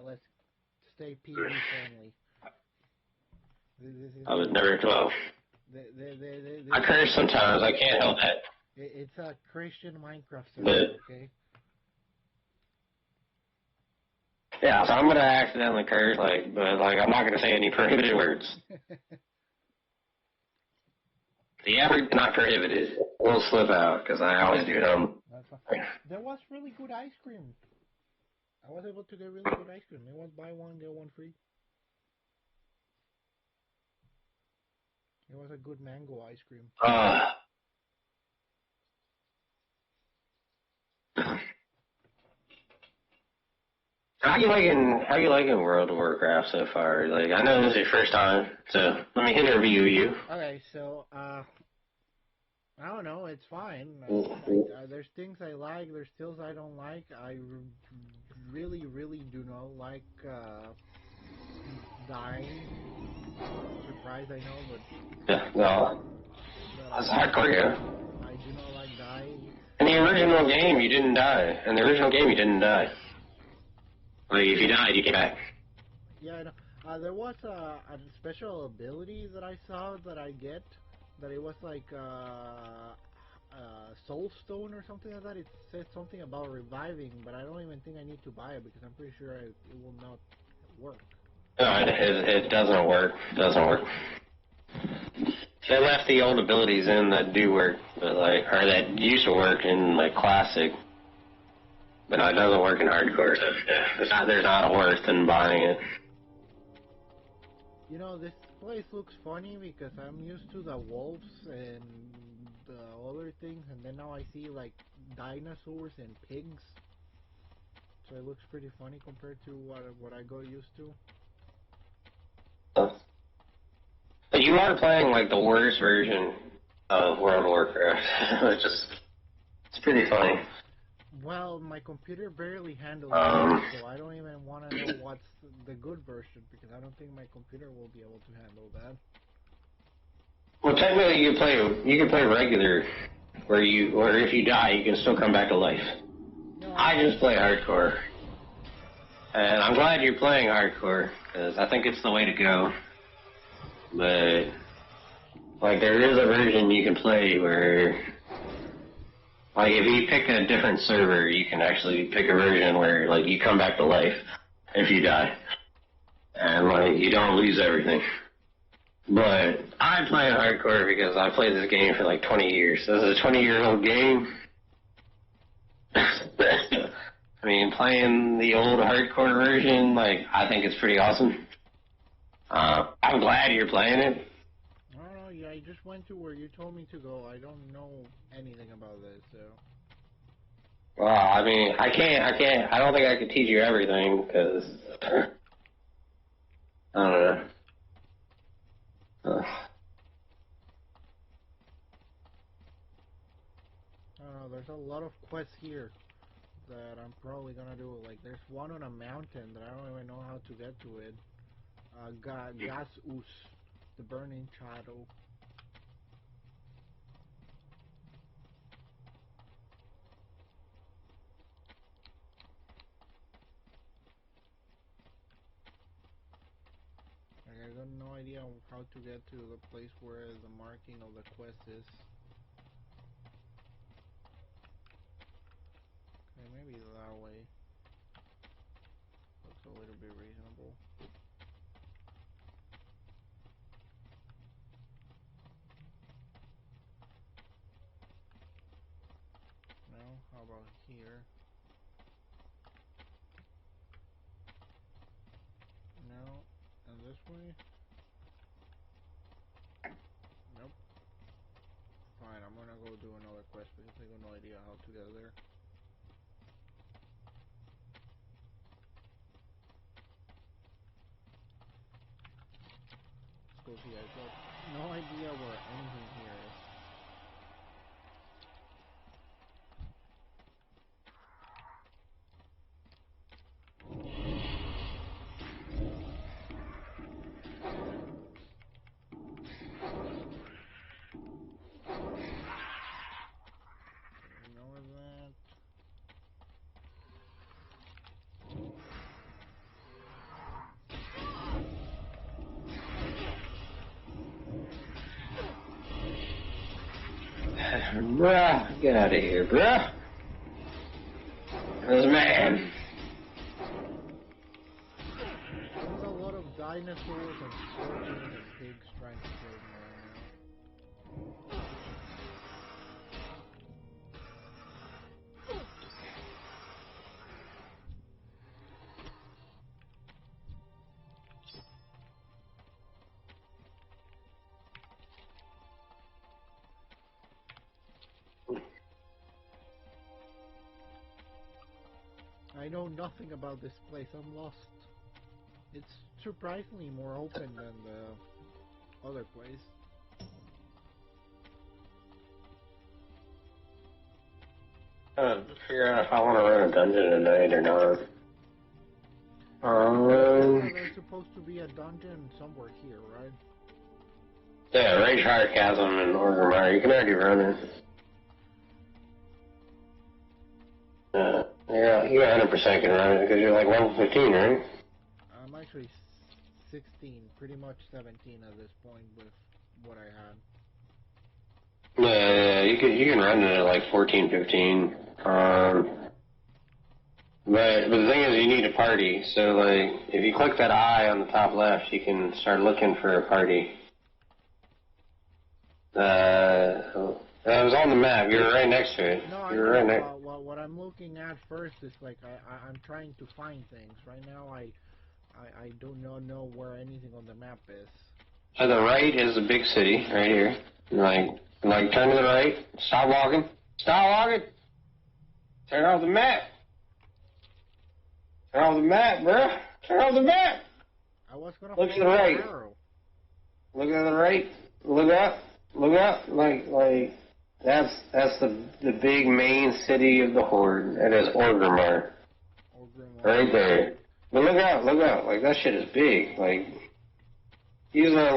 Let's stay PG friendly. I was never 12. I curse sometimes. I can't help that. It's a Christian Minecraft server, okay? Yeah, so I'm gonna accidentally curse, but I'm not gonna say any prohibited words. The average not prohibited. We'll slip out because I always do them. There was really good ice cream. I was able to get really good ice cream. It was buy one get one free. It was a good mango ice cream. How you liking World of Warcraft so far? Like, I know this is your first time, so let me interview you. Okay, so I don't know. It's fine. There's things I like. There's things I don't like. I really do not like dying. Surprised, I know, but Yeah, no, that's hardcore, yeah. I do not like dying. In the original game, you didn't die. Like, if you died, you came back. Yeah, I know. There was a special ability that I saw that I get, that it was like Soul Stone or something like that. It says something about reviving, but I don't even think I need to buy it because I'm pretty sure it will not work. No, it doesn't work. They left the old abilities in that do work, but or that used to work in Classic. But no, it doesn't work in Hardcore, so there's not a worse than buying it. You know, this place looks funny because I'm used to the wolves and the other things, and then now I see dinosaurs and pigs. So it looks pretty funny compared to what I got used to. But you are playing the worst version of World of Warcraft, it's pretty funny. Well, my computer barely handles it, so I don't even want to know what's the good version because I don't think my computer will be able to handle that. Well, technically, you can play regular, or if you die, you can still come back to life. No, I just play hardcore, and I'm glad you're playing hardcore because I think it's the way to go. But there is a version you can play where. If you pick a different server, you can actually pick a version where, you come back to life if you die. And, you don't lose everything. But I play hardcore because I played this game for, 20 years. This is a 20-year-old game. I mean, playing the old hardcore version, I think it's pretty awesome. I'm glad you're playing it. Yeah, I just went to where you told me to go. I don't know anything about this, so. Well, I mean, I don't think I could teach you everything, because, I don't know. I don't know, there's a lot of quests here that I'm probably gonna do. There's one on a mountain that I don't even know how to get to it. Gas Us, the Burning Shadow. I got no idea how to get to the place where the marking of the quest is. Okay, maybe that way. Looks a little bit reasonable. No? How about here? No? And this way? Nope. Fine, I'm gonna go do another quest because I got no idea how to get there. Let's go see. I got no idea where anything here is. Ignore that. Bruh, get out of here, bruh. This man. There's a lot of dinosaurs and scorpions and pigs trying to kill me right now. I know nothing about this place. I'm lost. It's surprisingly more open than the other place. Figure out if I want to run a dungeon tonight or not. There's supposed to be a dungeon somewhere here, right? Yeah, Rage Heart Chasm and Orgrimmar. You can already run it. Yeah, you 100% can run it because you're like level 15, right? I'm actually 16, pretty much 17 at this point with what I had. Yeah, you can run it at like 14, 15. But the thing is, you need a party. So like, if you click that eye on the top left, you can start looking for a party. That was on the map. You were right next to it. No, you were right next. What I'm looking at first is like I'm trying to find things. Right now, I do not know where anything on the map is. To the right is the big city right here. Like turn to the right. Stop walking. Stop walking. Turn off the map. Turn off the map, bruh. Turn off the map. I was gonna look to the right. Look to the right. Look up. Look up. Like that's the big main city of the Horde. That is Orgrimmar. Right there. But look out. Like that shit is big. Like use the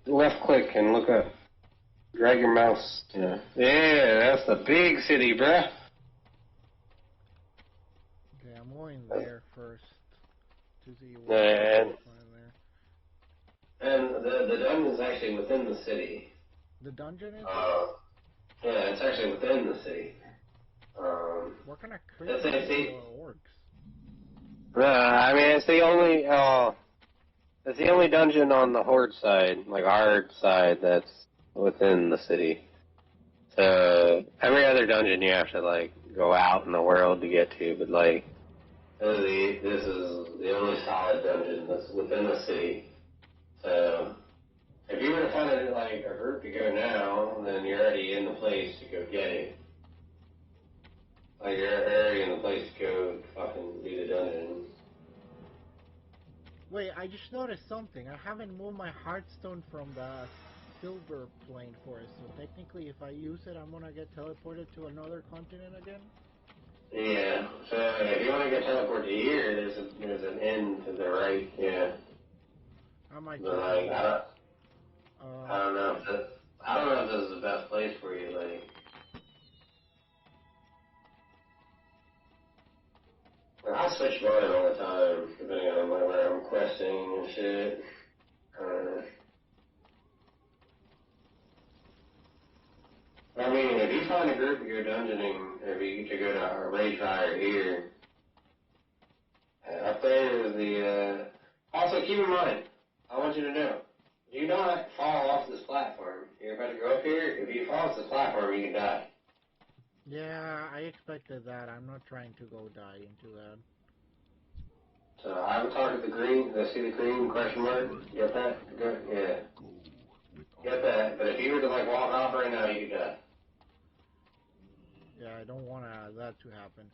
left click and look up. Drag your mouse. Yeah, that's the big city, bruh. Okay, I'm going there first to see what I can find there. And the dungeon is actually within the city. The dungeon is? Yeah, it's actually within the city. What kind of creatures or orcs? I mean, it's the only dungeon on the Horde side, like our side, that's within the city. So every other dungeon you have to like go out in the world to get to, but like this is the only solid dungeon that's within the city. So if you were to find like a group to go now, then you're already in the place to go get it. Like you're already in the place to go fucking do the dungeon. Wait, I just noticed something. I haven't moved my Hearthstone from the silver plane for it, so technically if I use it, I'm gonna get teleported to another continent again? Yeah, so if you want to get teleported here, there's an end to the right, yeah. I might but like, I don't know if this is the best place for you, like. I switch mine all the time, depending on where I'm questing and shit. I mean, if you find a group and you're dungeoning, if you get to go to a raid fire here, up there is the, also keep in mind, I want you to know, do not fall off this platform. You're about to go up here, if you fall off this platform, you can die. Yeah, I expected that. I'm not trying to go die into that. So I would target the green, see the green question mark? Get that? Good, yeah. Get that, but if you were to like walk off right now, you could die. Yeah, I don't want that to happen.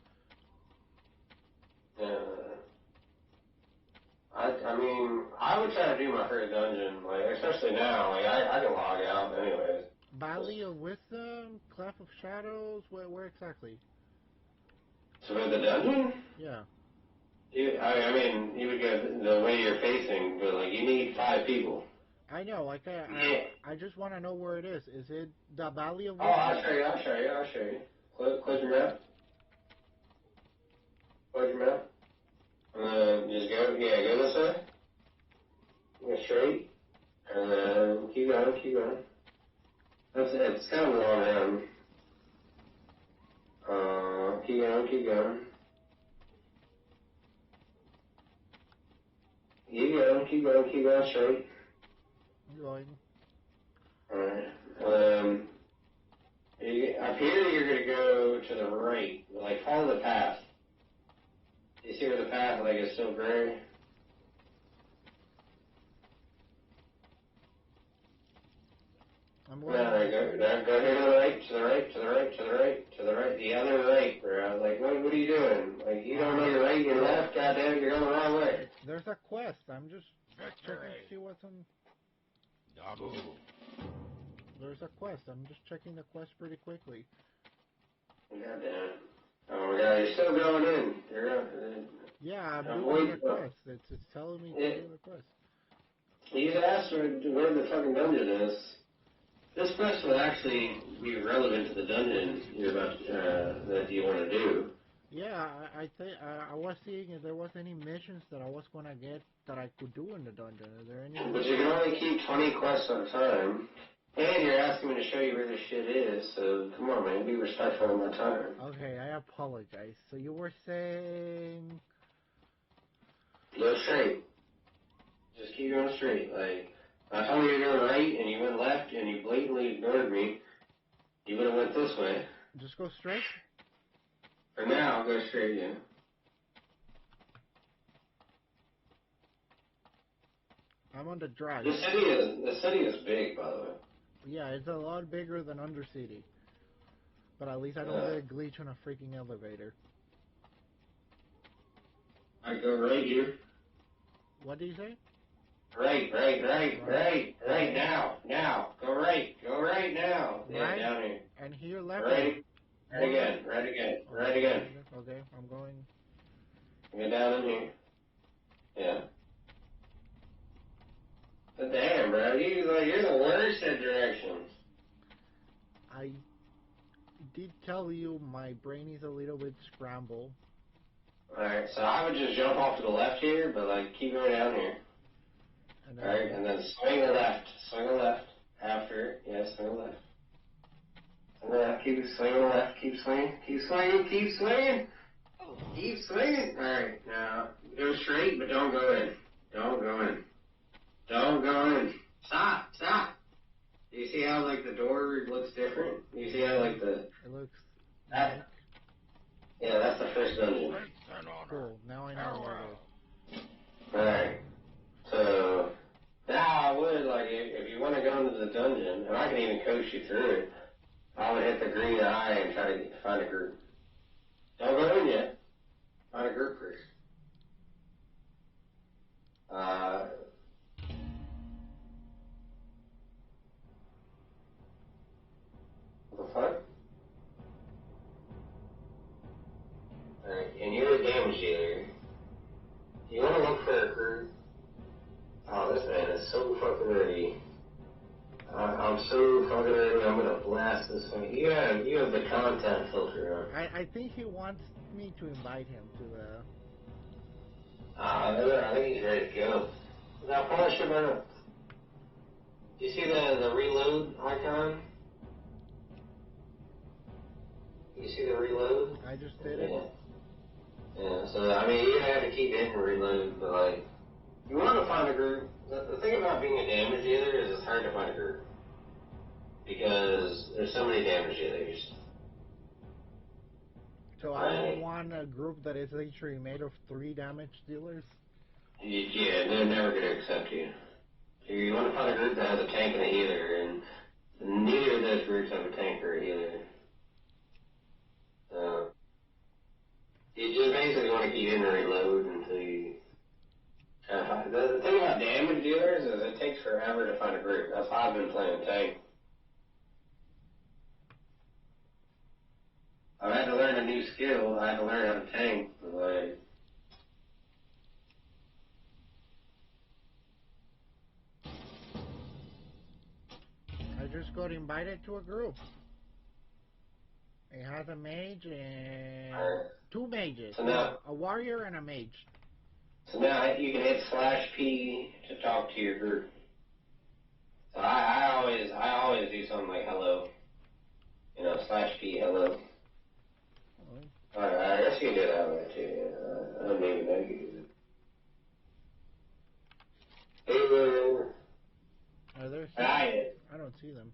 I mean, I would try to do my first dungeon, like, especially now, like, I can log out anyways. Valley of Wisdom, Cleft of Shadows, where exactly? So with the dungeon? Yeah. I mean, you would go the way you're facing, but, like, you need 5 people. I know, like, I just want to know where it is. Is it the Valley of Wisdom? Oh, I'll show you. Close your map. Close your map. Just go this way. Go straight. And then keep going. It's kind of a long run. Keep going, keep going. Keep going straight. I'm going. Alright. Up here, you're going to go to the right. Like, follow the path. You see where the path, like, is still gray? I'm No, going. go here to the right, to the right, to the right, to the right, to the right, the other right, bro. Like, what are you doing? Like, you don't know your right, your left, goddamn, you're going the wrong way. There's a quest. I'm just checking to see what's on. Dabu. There's a quest. I'm just checking the quest pretty quickly. Goddamn. Oh my god, you're still going in. You're going. Yeah, I'm doing the quest. It's telling me to do the quest. You asked where the fucking dungeon is. This quest will actually be relevant to the dungeon you're about that you want to do. Yeah, I think I was seeing if there was any missions that I was gonna get that I could do in the dungeon. Is there any? But you can only keep 20 quests at a time. And you're asking me to show you where this shit is, so come on, man, be respectful of my time. Okay, I apologize. So you were saying? Go straight. Just keep going straight. Like, I told you you're going right, and you went left, and you blatantly ignored me. You would have went this way. Just go straight? For now, go straight, yeah. I'm on the drive. The city is big, by the way. Yeah, it's a lot bigger than Undercity. But at least I don't get a glitch on a freaking elevator. I go right here. What do you say? Right, now. Go right now. Yeah, Right? down here. And here left? Right again. Okay, I'm going. Go down in here. Yeah. But damn, bro, you're the worst at directions. I did tell you my brain is a little bit scrambled. Alright, so I would just jump off to the left here, but like keep going down here. Alright, and then swing the left. After, yeah, swing the left. Swing the left, keep swinging the left, keep swinging. Alright, now go straight, but don't go in. Don't go in. Stop. Do you see how like the door looks different? Do you see how like the... It looks... Yeah, that's the first dungeon. Cool, now I know where it is. Alright. So, now I would, like, if you want to go into the dungeon, and I can even coach you through it, I would hit the green eye and try to find a group. Don't go in yet. Find a group first. What the fuck? Alright, and you're a damage dealer. You want to look for a group? Oh, this man is so fucking ready. I'm so fucking ready. I'm gonna blast this one. You have the content filter on. I think he wants me to invite him to the... I think he's ready to go. Now polish him up. Do you see the reload icon? You see the reload? I just did it. Yeah, so I mean, you're gonna have to keep hitting reload, but like, you want to find a group. The thing about being a damage dealer is it's hard to find a group. Because there's so many damage dealers. So I don't want a group that is literally made of 3 damage dealers? Yeah, they're never going to accept you. You want to find a group that has a tank and a healer, and neither of those groups have a tank or a healer. So, you just basically want to keep in and reload until you... The thing about damage dealers is it takes forever to find a group. That's why I've been playing tank. I had to learn a new skill. I had to learn how to tank. Like, I just got invited to a group. It has a mage and 2 mages. So now, a warrior and a mage. So now you can hit /P to talk to your group. So I always do something like hello. /P hello. I guess you can do it that way too. I don't even know you can do it. Are there? I don't see them.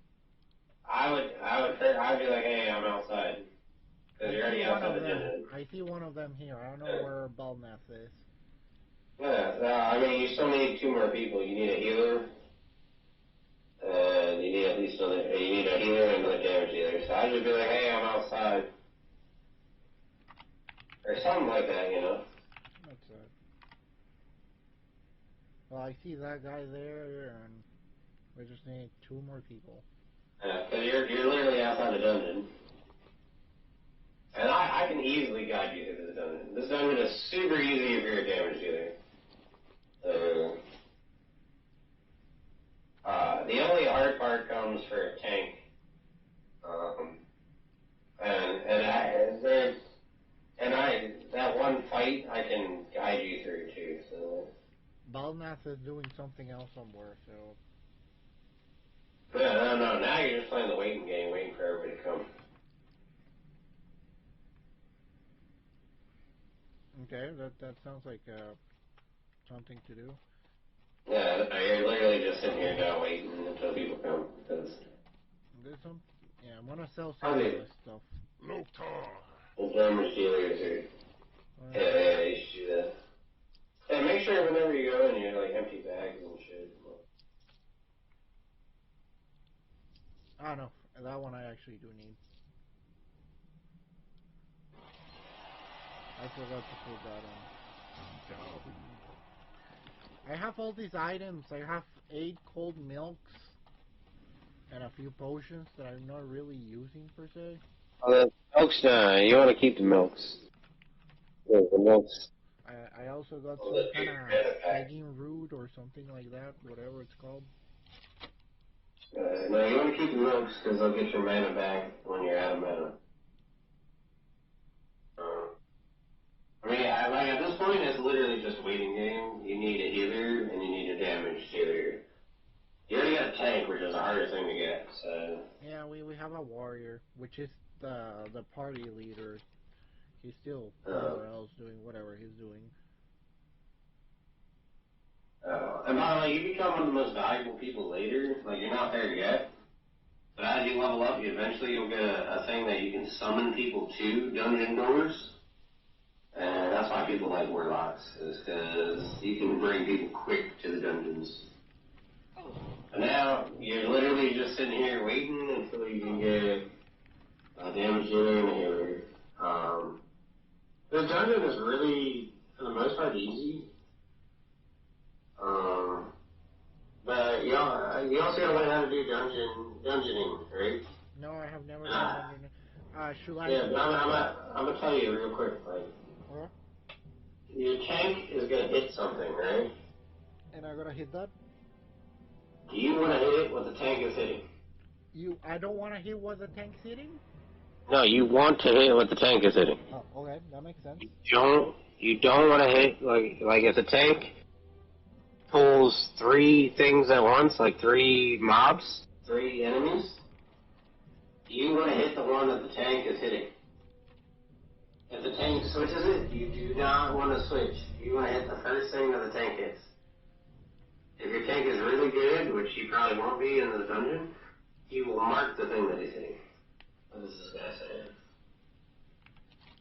I'd be like, hey, I'm outside. Because you're already outside the dungeon. I see one of them here. I don't know where Balnath is. Yeah, I mean, you still need 2 more people. You need a healer, and you need at least another. You need a healer and another damage dealer. So I'd just be like, hey, I'm outside, or something like that, you know. That's it. Well, I see that guy there, and we just need 2 more people. Yeah, because you're literally outside the dungeon. And I can easily guide you through this dungeon. This dungeon is super easy if you're a damage dealer. The only hard part comes for a tank. That one fight I can guide you through too. So. Balnath is doing something else somewhere, so. No. Now you're just playing the waiting game, waiting for everybody to come. Okay, that sounds like something to do. Yeah, you're literally just sitting here now waiting until people come. Because There's some. Yeah, I'm gonna sell some of this stuff. Lotar. the damage dealers are. Yeah, you should do that. Yeah, make sure whenever you go in, you have like empty bags and shit. Ah, no, that one I actually do need. I forgot to put that on. I have all these items. I have 8 cold milks and a few potions that I'm not really using per se. Oh, the milks, you want to keep the milks. Yeah, the milks. I also got some kind of begging root or something like that, whatever it's called. No, you want to keep the milks because they'll get your mana back when you're out of mana. Like at this point, it's literally just a waiting game. You need a healer and you need a damage dealer. You already got a tank, which is the hardest thing to get. So. Yeah, we have a warrior, which is the party leader. He's still somewhere else doing whatever he's doing. And by the way, you become one of the most valuable people later. Like, you're not there yet. But as you level up, you'll get a thing that you can summon people to dungeon doors. And that's why people like warlocks, is because you can bring people quick to the dungeons. And now, you're literally just sitting here waiting until you can get a damage dealer and a healer. The dungeon is really, for the most part, easy. But you also gotta learn how to do dungeoning, right? No, I have never done dungeoning. Should I? Yeah, but I'm gonna tell you real quick, like, your tank is gonna hit something, right? And I'm gonna hit that? Do you wanna hit what the tank is hitting? I don't wanna hit what the tank's hitting? No, you want to hit what the tank is hitting. Oh, okay, that makes sense. You don't wanna hit, like if the tank pulls 3 things at once, like 3 mobs, 3 enemies, you want to hit the one that the tank is hitting. If the tank switches it, you do not want to switch. You want to hit the first thing that the tank hits. If your tank is really good, which you probably won't be in the dungeon, he will mark the thing that he's hitting. What is this guy saying?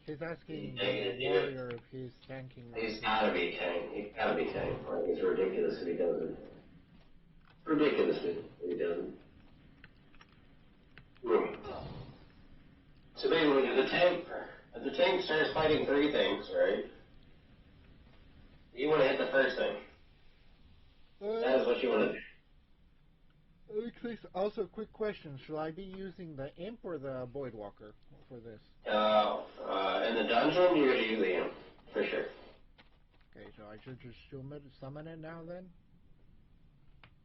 He's asking the warrior if he's tanking. He's gotta be tank. He's gotta be tank. Like, it's ridiculous if he doesn't. Ridiculous if he doesn't. So basically, if the tank starts fighting 3 things, right? You want to hit the first thing. That is what you want to do. Also, quick question: should I be using the imp or the voidwalker for this? In the dungeon, you're gonna use the imp for sure. Okay, so I should just summon it now then?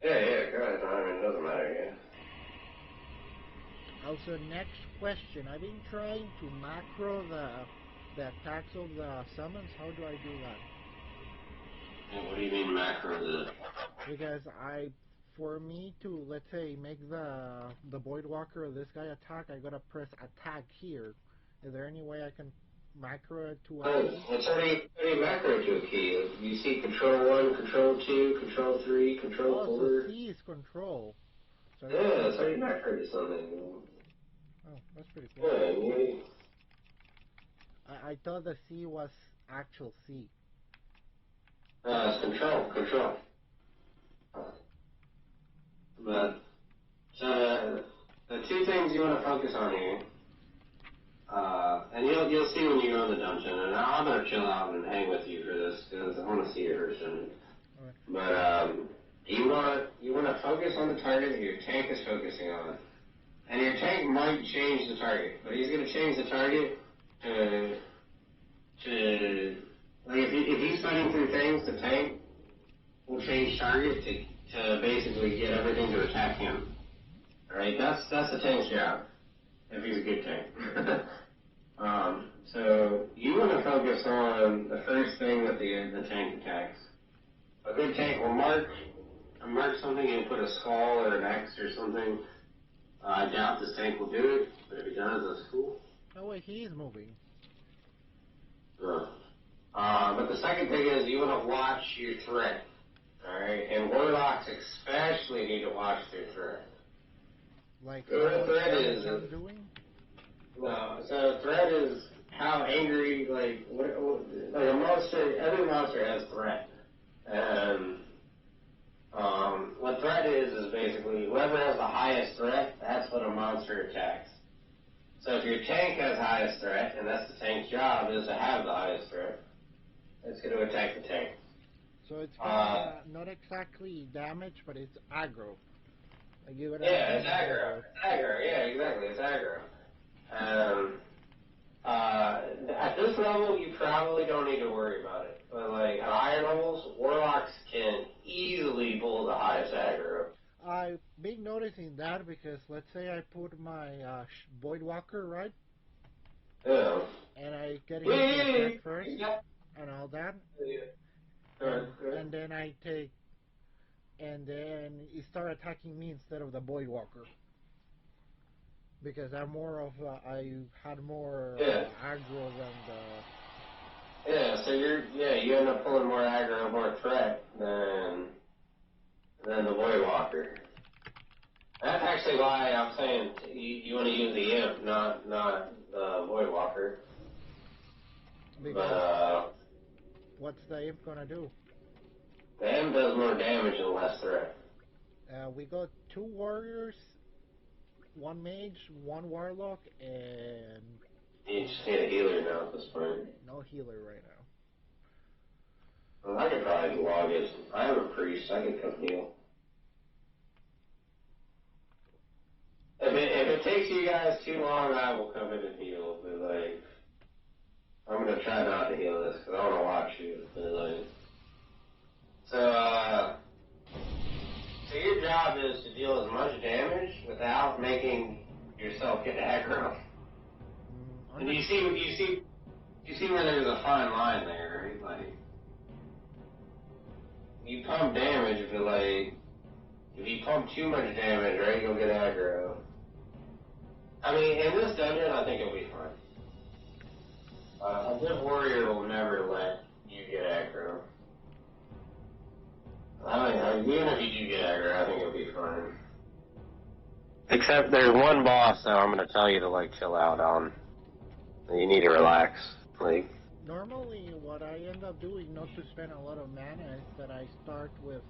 Yeah, go ahead. I mean, it doesn't matter, yeah. Also, next question. I've been trying to macro the attacks of the summons. How do I do that? And what do you mean macro the? Because for me to, let's say, make the Voidwalker or this guy attack, I gotta press attack here. Is there any way I can macro to a Oh, key? it's already macro to a key. You see control 1, control 2, control 3, control Oh, so 4. C is control. So Yeah, it's like, it's already macro to something. oh, that's pretty cool. Yeah, you, I thought the C was actual C. it's control. But, the two things you want to focus on here, and you'll see when you go in the dungeon, and I'm going to chill out and hang with you for this, because I want to see your version. Right. But, you want to focus on the target that your tank is focusing on. And your tank might change the target, but he's going to change the target to like if he's fighting through things, the tank will change target to basically get everything to attack him. Alright, that's the tank's job, if he's a good tank. So you want to focus on the first thing that the tank attacks. A good tank will mark something and put a skull or an X or something. I doubt this tank will do it, but if he does, that's cool. Oh wait, he is moving. But the second thing is you want to watch your threat. Alright? And warlocks especially need to watch their threat. Like So how much threat damage is I'm doing? no. So threat is how angry, like a monster. Every monster has threat, and what threat is basically whoever has the highest threat. That's what a monster attacks. So if your tank has highest threat, and that's the tank's job is to have the highest threat, it's going to attack the tank. So it's not exactly damage, but it's aggro. Like you Yeah, it's aggro. It's aggro. Yeah, exactly. It's aggro. At this level, you probably don't need to worry about it. But like at higher levels, warlocks can easily pull the highest aggro. I've been noticing that because let's say I put my Void Walker, right? Yeah. And I get him to attack first Yeah. and all that. Yeah. And then I take, and then he start attacking me instead of the Void Walker. Because I'm more of, I had more aggro than the... Yeah, so you end up pulling more aggro, more threat than the Void Walker. That's actually why I'm saying you want to use the Imp, not the Void Walker. Because what's the Imp gonna do? The Imp does more damage and less threat. We got 2 warriors, 1 mage, 1 warlock, and... You just need a healer now at this point. No healer right now. Well, I could probably log it. I have a priest. I can come heal. If it takes you guys too long, I will come in and heal. But like, I'm gonna try not to heal this because I want to watch you. But like, so your job is to deal as much damage without making yourself get aggro. And you see where there's a fine line there, right? Like, you pump damage, but like, if you pump too much damage, right, you'll get aggro. I mean, in this dungeon, I think it'll be fine. A good warrior will never let you get aggro. Even if you do get aggro, I think it'll be fine. Except there's one boss that I'm going to tell you to, like, chill out on. You need to relax. Like, normally what I end up doing, not to spend a lot of mana, is that I start with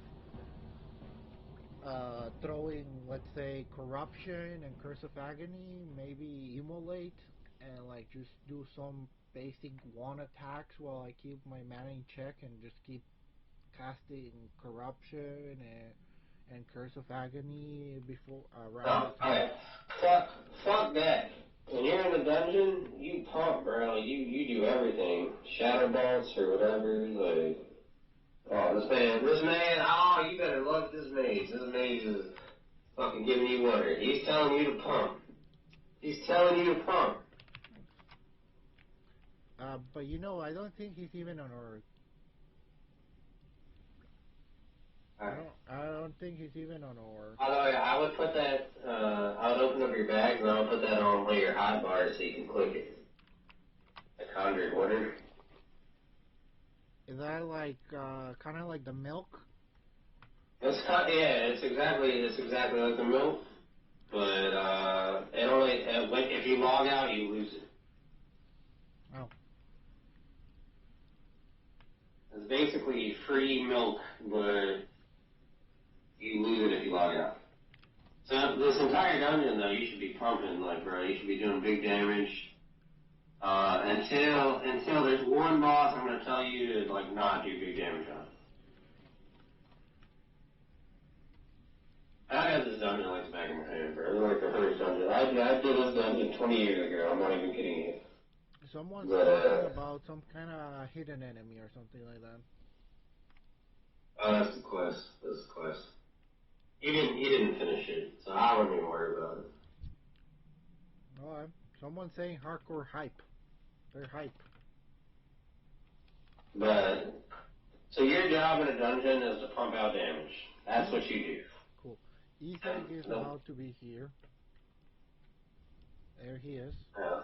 throwing, let's say, Corruption and Curse of Agony, maybe Immolate, and like just do some basic 1 attacks while I keep my mana in check and just keep casting Corruption and Curse of Agony before around the time. Fuck that. When you're in the dungeon, you pump, bro. You do everything. Shadow bolts or whatever, like, oh, this man, oh, you better love this mage. This mage is fucking giving you water. He's telling you to pump. He's telling you to pump. But you know, I don't think he's even on Earth. I don't think he's even on Earth. Although I would put that, I would open up your bag and I would put that on one of your hotbars so you can click it. Like conjured water. Is that like kind of like the milk? It's exactly like the milk, but it only if you log out, you lose it. Oh. It's basically free milk, but you lose it if you log out. So this entire dungeon, though, you should be pumping, like, bro, you should be doing big damage. Until there's one boss, I'm gonna tell you to like not do big damage on. I had this dungeon like the back of my hand, bro. It was like the first dungeon. I did this dungeon 20 years ago. I'm not even kidding you. Someone's talking about some kind of hidden enemy or something like that. Oh, that's the quest. That's the quest. He didn't finish it, so I wouldn't even worry about it. Alright. Someone's saying hardcore hype. They're hype. But so your job in a dungeon is to pump out damage. That's what you do. Cool. Ethan is about to be here. There he is. Yeah.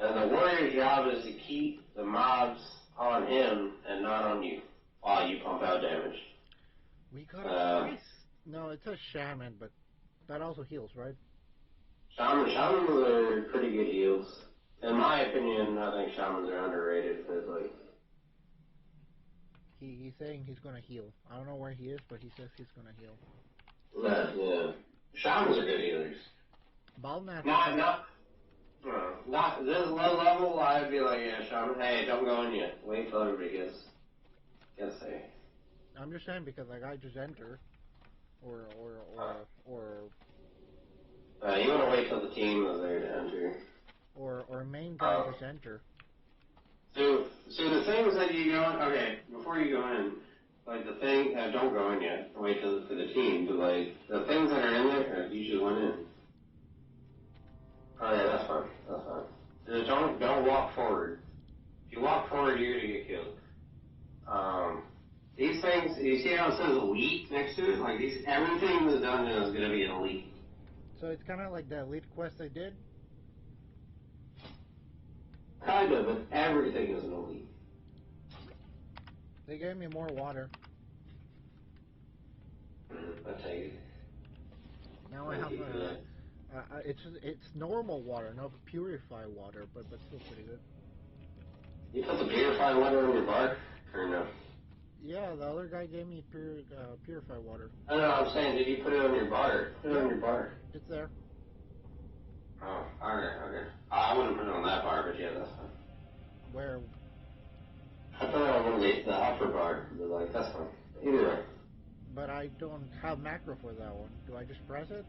And the warrior's job is to keep the mobs on him and not on you while you pump out damage. We got a priest. No, it's a shaman, but that also heals, right? Shamans are pretty good heals. In my opinion, I think shamans are underrated because, like... He's saying he's gonna heal. I don't know where he is, but he says he's gonna heal. Yeah. Shamans are good healers. Balnath. Not this low level, I'd be like, yeah, shaman, hey, don't go in yet. Wait till everybody gets there. I'm just saying because like I just enter. Or you want to wait till the team is there to enter. Or main guy just enter. So the things that you go in, okay, before you go in, like the thing, don't go in yet, wait till for the team, but like, the things that are in there, you just went in. Oh yeah, that's fine. Just don't walk forward. If you walk forward, you're gonna get killed. These things, you see how it says elite next to it? Like everything in the dungeon is gonna be an elite. So it's kind of like the elite quest I did? Kind of, but everything is an elite. They gave me more water. I take it. Now I have it's normal water, not purified water, but still pretty good. You put the purified water on your bar, or no? Yeah, the other guy gave me purified water. No, I'm saying, did you put it on your bar? Put it on your bar. It's there. Oh, okay. I wouldn't put it on that bar, but yeah, that's fine. Where? I put it on one of the upper bar, but like, that's fine. Either way. But I don't have macro for that one. Do I just press it?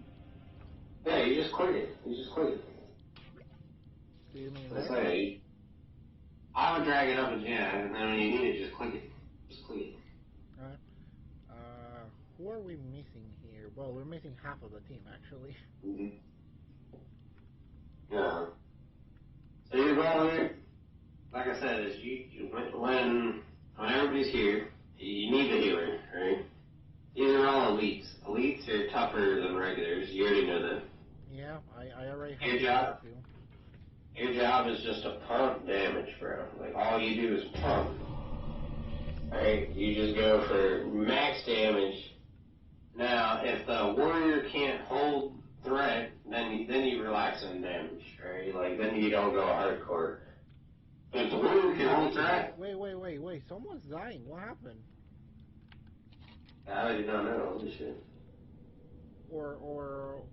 Yeah, you just click it. Do you mean That's that? it. I would drag it up and and then when you need it, just click it. Alright. Who are we missing here? Well, we're missing half of the team, actually. Mm-hmm. Yeah. So your goal here, like I said, is when everybody's here, you need the healer, right? These are all elites. Elites are tougher than regulars. You already know that. Yeah, I already have Your job is just to pump damage, bro. Like, all you do is pump. Alright? You just go for max damage. Now, if the warrior can't hold threat, then you relax on damage, right? Like, then you don't go hardcore. But if the warrior can hold threat... Wait. Someone's dying. What happened? I did not know. Holy shit. Or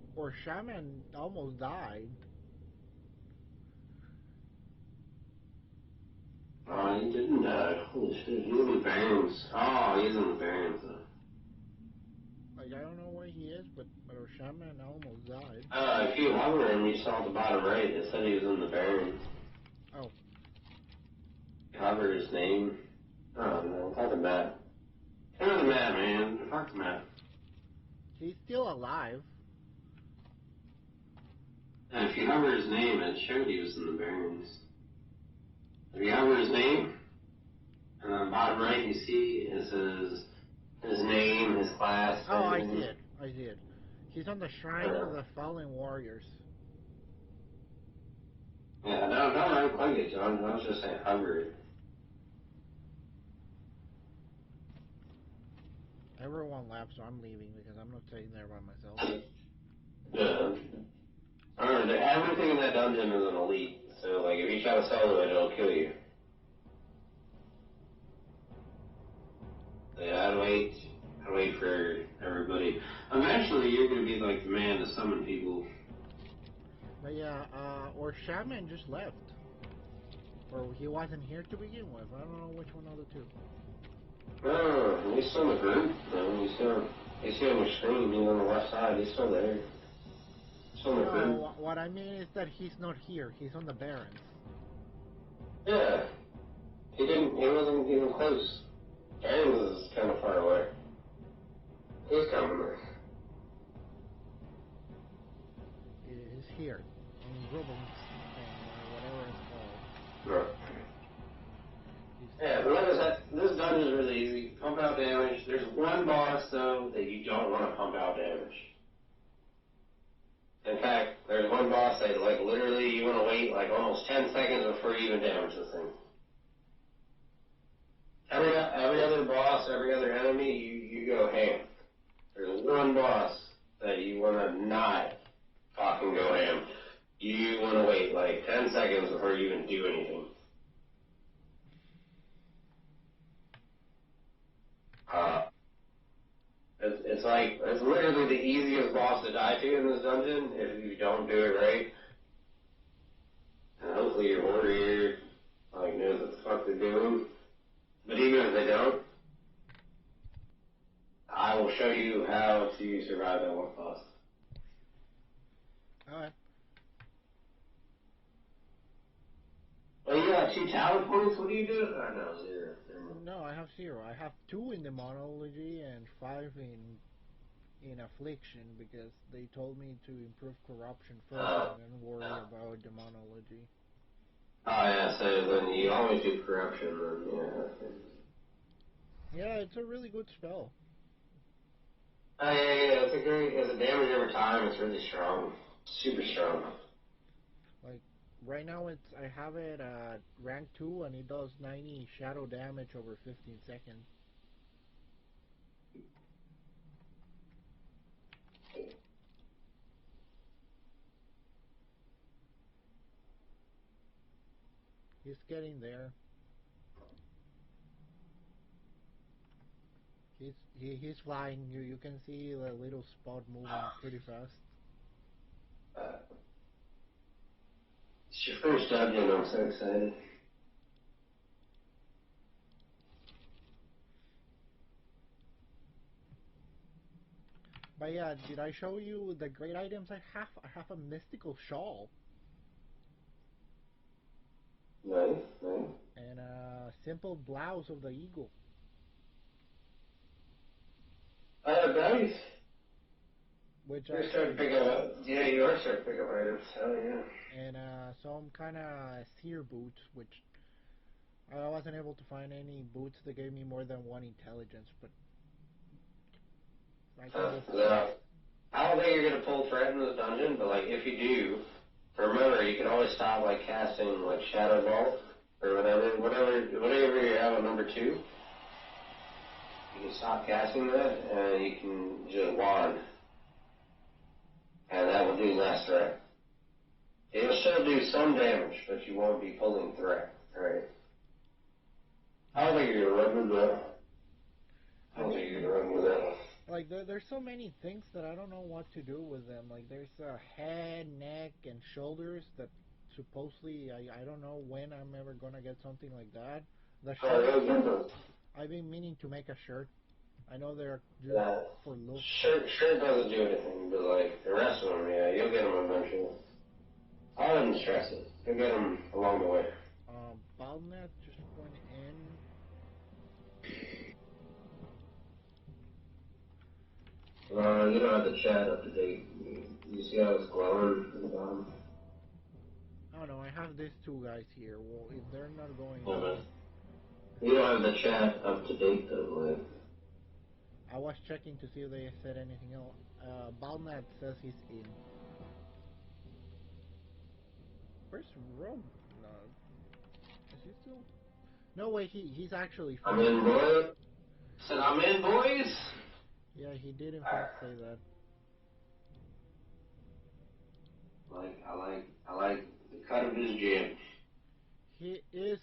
Shaman almost died. Oh, he didn't die. Holy shit. He's in the barrens. Oh, he's in the barrens, though. Like, I don't know where he is, but our Shaman almost died. If you hover him, you saw at the bottom right, it said he was in the barrens. Oh. Hover his name. Oh, no. Talk to Matt. Talk to Matt, man. Talk to Matt. He's still alive. And if you hover his name, it showed he was in the barrens. If you hover his name, and on the bottom right you see it says his name, his class. Oh, I see it. He's on the Shrine of the Fallen Warriors. Yeah, don't really click it, John. I was just saying hungry. Everyone left, so I'm leaving because I'm not sitting there by myself. Yeah. I don't know, everything in that dungeon is an elite, so like if you try to solo it, it'll kill you. So yeah, I'd wait for everybody. Eventually you're gonna be like the man to summon people. But yeah, or Shaman just left. Or he wasn't here to begin with. I don't know which one of the two. Oh, he's still in the group. No, he's still on your screen, he's on the left side, he's still there. Still in the group. No, what I mean is that he's not here. He's on the Barrens. Yeah. He wasn't even close. Barrens is kind of far away. He's coming there. He's here. In Rubens, whatever it's called. Right. Yeah, but like I said, this dungeon is really easy. Pump out damage. There's one boss, though, that you don't want to pump out damage. In fact, there's one boss that, like, literally you want to wait, like, almost 10 seconds before you even damage the thing. Every other boss, every other enemy, you go ham. There's one boss that you want to not fucking go ham. You want to wait, like, 10 seconds before you even do anything. It's literally the easiest boss to die to in this dungeon if you don't do it right. And hopefully your warrior like knows what the fuck they're doing. But even if they don't, I will show you how to survive that one boss. Alright. Oh, you got 2 talent points? What do you do? I know, 0. No, I have 0. I have 2 in Demonology and 5 in Affliction because they told me to improve Corruption first and then worry about Demonology. Oh yeah, so then you always do Corruption, then yeah. Yeah, it's a really good spell. Oh yeah, it's a damage over time, it's really strong. Super strong. Like, right now I have it at rank 2 and it does 90 shadow damage over 15 seconds. He's getting there. He's flying. You can see the little spot moving pretty fast. It's your first dungeon, I'm so excited. But yeah, did I show you the great items I have? I have a mystical shawl. Nice. And a simple blouse of the eagle. Nice. Which You're starting to pick up. Yeah, you are starting to pick up items. Hell yeah. And some kind of seer boots, which I wasn't able to find any boots that gave me more than 1 intelligence, but I can just... I don't think you're gonna pull threat in this dungeon, but like if you do, remember you can always stop like casting like Shadow Ball or whatever you have on number 2. You can stop casting that and you can just wand, and that will do less threat. It'll still do some damage, but you won't be pulling threat, right? I don't think you're gonna run with that. I don't think you're gonna run with that. Like, there's so many things that I don't know what to do with them. Like, there's head, neck, and shoulders that supposedly, I don't know when I'm ever gonna get something like that. The shirt, I've been meaning to make a shirt. I know they're just for look. Shirt doesn't do anything, but like the rest of them, yeah, you'll get them eventually. I wouldn't stress it. You'll get them along the way. Balnet just went in. You don't have the chat up to date. You see how it's glowing at the bottom? Oh no, I have these 2 guys here. Well, if they're not going on. You don't have the chat up to date though, like. I was checking to see if they said anything else. Balnet says he's in. Where's Rob? No, is he still? No, wait, he's actually. I'm in, boy. Said I'm in, boys. Yeah, he did in fact say that. I like the cut of his jib. He is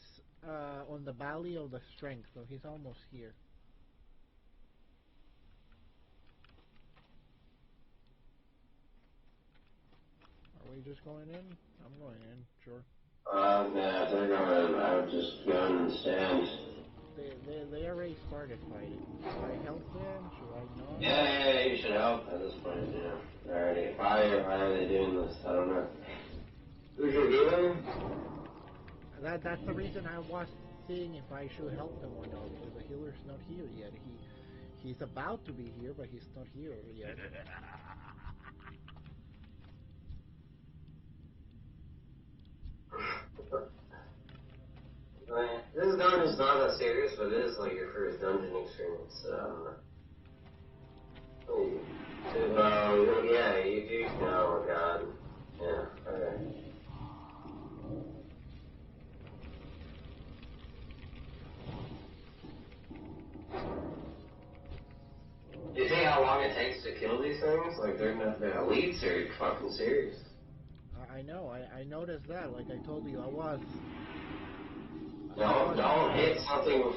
on the Valley of the Strength, so he's almost here. Are we just going in? I'm going in, sure. Nah, they're going. I'm just going and stand. They already started fighting. Should I help them? Should I not? Yeah, you should help at this point, yeah. Alrighty, why are they doing this? I don't know. Who's your healer? That's the reason I was seeing if I should help them or not, because the healer's not here yet. He's about to be here, but he's not here yet. This dungeon is not that serious, but it is like your first dungeon experience. Yeah, you do. Oh god. Yeah. Okay. You see how long it takes to kill these things? Like they're elites are fucking serious. I know. I noticed that. Like I told you, I was. Don't hit something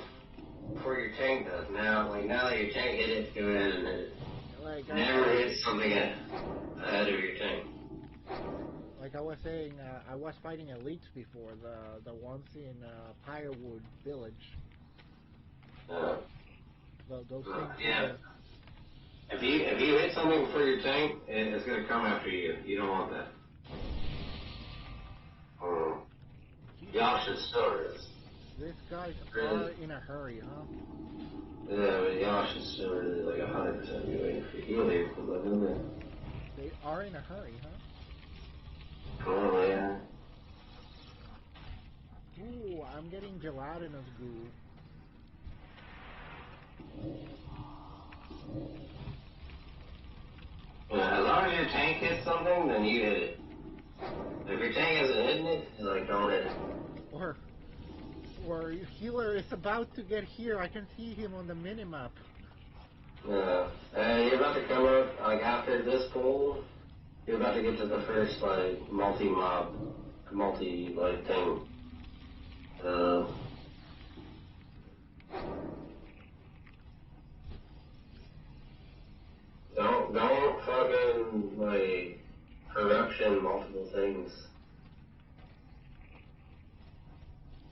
before your tank does. Now that your tank hit it, go ahead and hit it. Like Never hit something ahead of your tank. Like I was saying, I was fighting elites before, the ones in Pirewood Village. Those things. Yeah. If you hit something before your tank, it's gonna come after you. You don't want that. Y'all should store this. These guys are in a hurry, huh? Yeah, but y'all should store this like 100% be waiting for healing to live in there. They are in a hurry, huh? Oh yeah. Ooh, I'm getting gelatinous goo. As long as your tank hits something, then you hit it. If your tank hasn't hit it, like don't hit it. Or your healer is about to get here. I can see him on the minimap. You're about to come up, like after this pool, you're about to get to the first like multi-mob, thing. Don't fucking like corruption multiple things.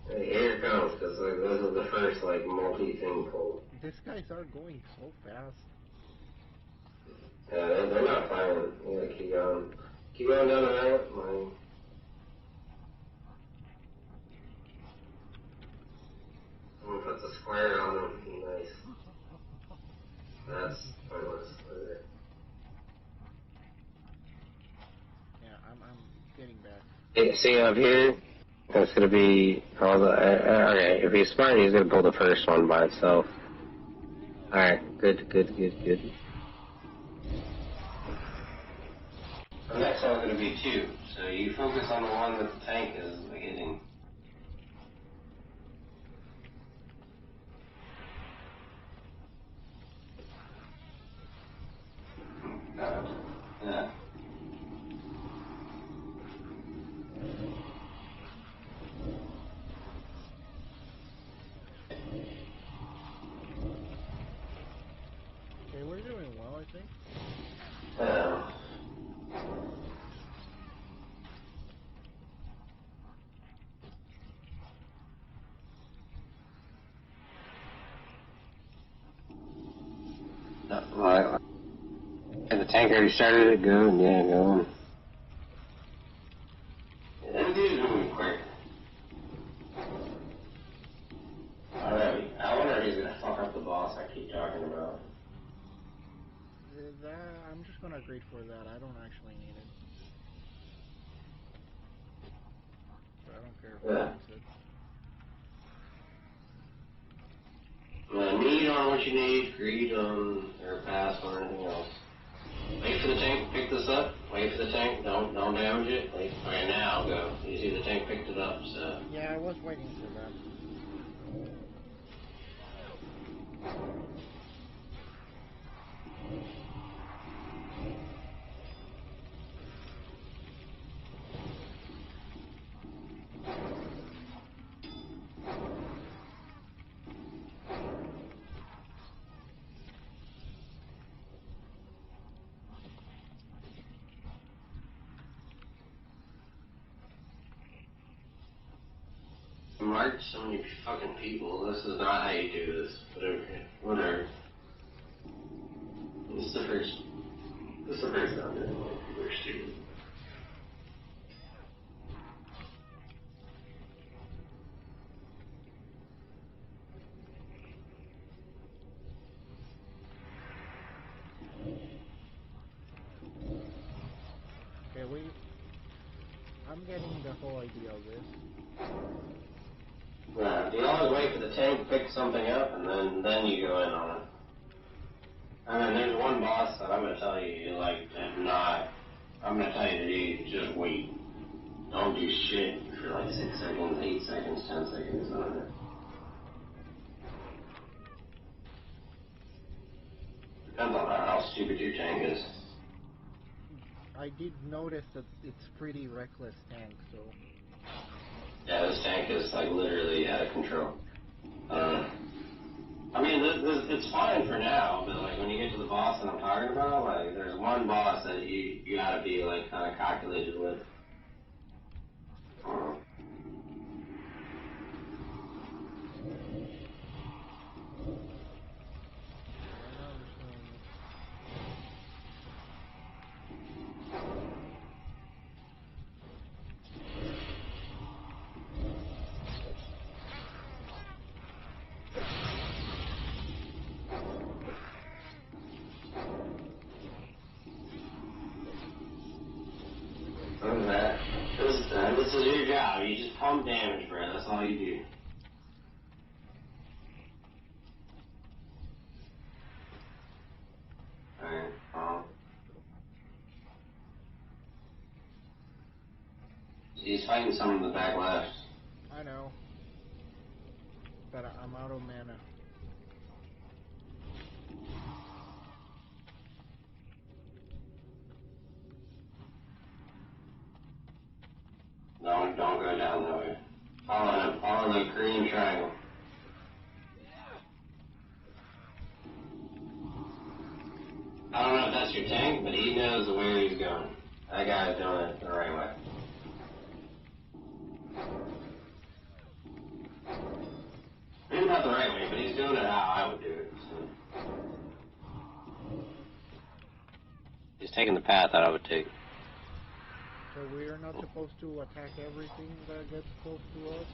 Hey, here it comes, because like this is the first like multi-thing pull. These guys are going so fast. Yeah, they're not firing. You gotta keep going. Keep going down the ramp, like. I'm gonna put the square on them. Nice. That's pointless. Okay. Yeah, I'm getting back. Hey, see up here? That's gonna be all the. Okay, if he's smart, he's gonna pull the first one by itself. Alright, good. The next one's gonna be 2, so you focus on the one that the tank is hitting. Yeah. Okay, we're doing well, I think. Right. And the tank already started it. Good, yeah, going. Them dudes moving quick. Alright, I wonder if he's gonna fuck up the boss I keep talking about. I'm just gonna agree for that. I don't actually need it. But I don't care if he needs it. Need on what you need, greed on, or pass on anything else. Wait for the tank to pick this up. Wait for the tank. Don't damage it. Wait. Okay, now go. You see the tank picked it up, so. Yeah, I was waiting for that. Mark so many fucking people. This is not how you do this. Whatever. This is the first. This is the first time that people are stupid. Okay, I'm getting the whole idea of this. Yeah, you always wait for the tank to pick something up, and then you go in on it. And then there's one boss that I'm gonna tell you, like, not. I'm gonna tell you to do, just wait. Don't do shit for like 6 seconds, 8 seconds, 10 seconds on it. Depends on how stupid your tank is. I did notice that it's pretty reckless tank, so... Yeah, this tank is like literally out of control. I mean, it's fine for now, but like when you get to the boss that I'm talking about, like there's one boss that you gotta be like kind of calculated with. This is your job. You just pump damage, bro. That's all you do. Alright, he's fighting someone in the back left. I know. But I'm out of mana. No, don't go down that way. Follow him. Follow the green triangle. I don't know if that's your tank, but he knows where he's going. That guy's doing it the right way. Maybe not the right way, but he's doing it how I would do it. So. He's taking the path that I would take. So we're not supposed to attack everything that gets close to us?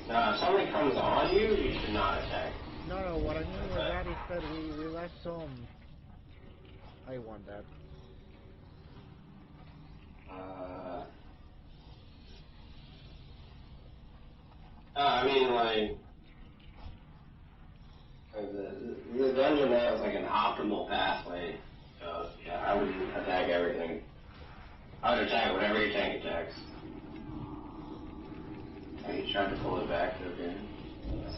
No, if somebody comes on you, you should not attack. No, what I mean with that is that we left some... I want that. I mean, like the dungeon has like an optimal pathway. So, yeah, I wouldn't attack everything. I would attack whatever your tank attacks. He tried to pull it back, okay.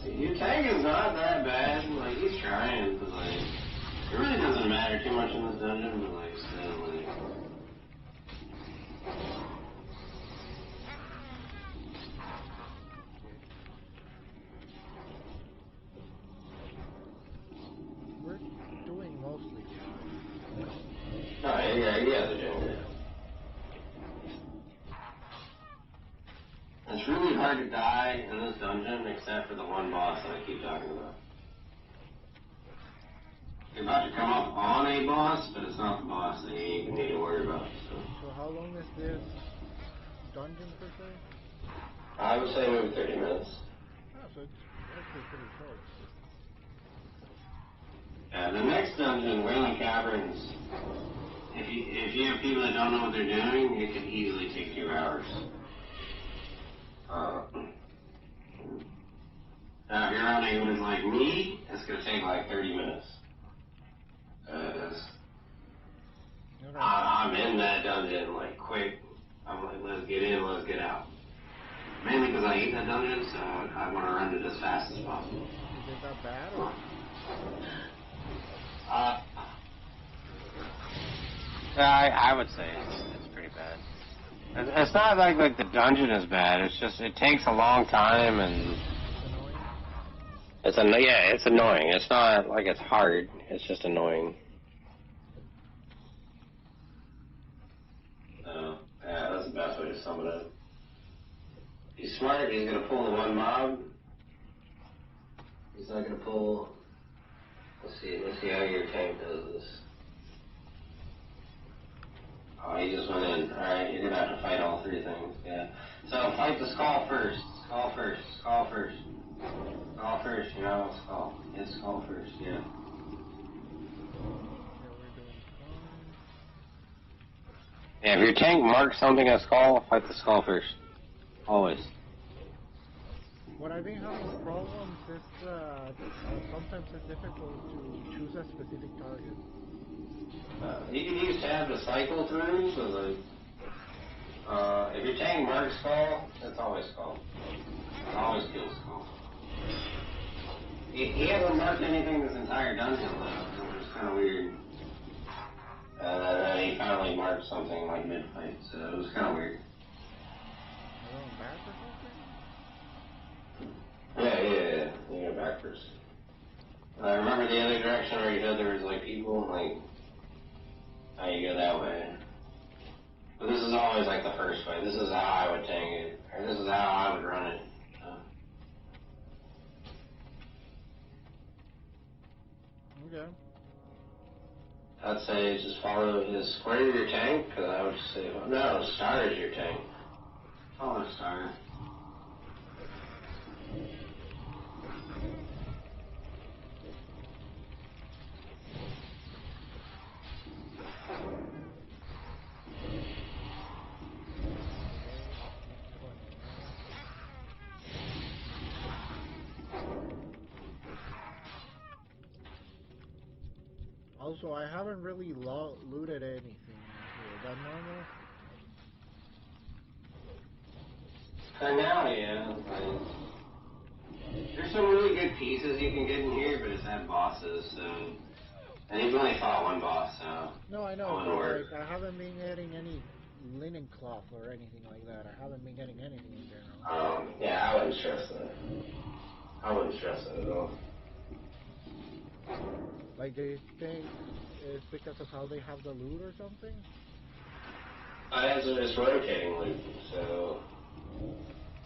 See, your tank is not that bad. Like, he's trying, but like, it really doesn't matter too much in this dungeon, but like, still, like. We're doing mostly fine. No, yeah, he has a generator. It's really hard to die in this dungeon, except for the one boss that I keep talking about. You're about to come up on a boss, but it's not the boss that you even need to worry about. So how long is this dungeon per se? I would say maybe 30 minutes. Oh, so it's actually pretty short. The next dungeon, Wailing Caverns, if you have people that don't know what they're doing, it could easily take 2 hours. Now, if you're running with like me, it's going to take like 30 minutes. So, bad or? I would say it's pretty bad. It's not like the dungeon is bad. It's just it takes a long time and it's annoying. It's not like it's hard. It's just annoying. Yeah, that's the best way to sum it up. He's smart. He's gonna pull the one mob. He's not gonna pull. Let's see how your tank does this. Oh, he just went in. Alright, you're gonna have to fight all three things. Yeah. So fight the skull first. Skull first. Skull first. Skull first. You know, skull. It's skull first. Yeah. Yeah, if your tank marks something as skull, fight the skull first. Always. What I've been having problems is sometimes it's difficult to choose a specific target. You can use tab to cycle through, so if your tank marks skull, it's always skull. It always kills skull. He hasn't marked anything this entire dungeon though, which is kind of weird. Then he finally marked something like mid-fight, so it was kind of weird. Am I going back or something? Yeah, you go backwards. I remember the other direction where you said there was like people, like, how you go that way. But this is always like the first way. This is how I would tank it, or this is how I would run it. Okay. I'd say just follow his square your tank, because I would just say, well, no, star is your tank. Follow star. Also, I haven't really looted anything here. Is that normal? For now, yeah. There's some really good pieces you can get in here, but it's at bosses, so... And you've only fought one boss, so... No, I know, but like, I haven't been getting any linen cloth or anything like that. I haven't been getting anything in general. Yeah, I wouldn't stress that. I wouldn't stress that at all. Like, do you think it's because of how they have the loot or something? It's rotating loot, so...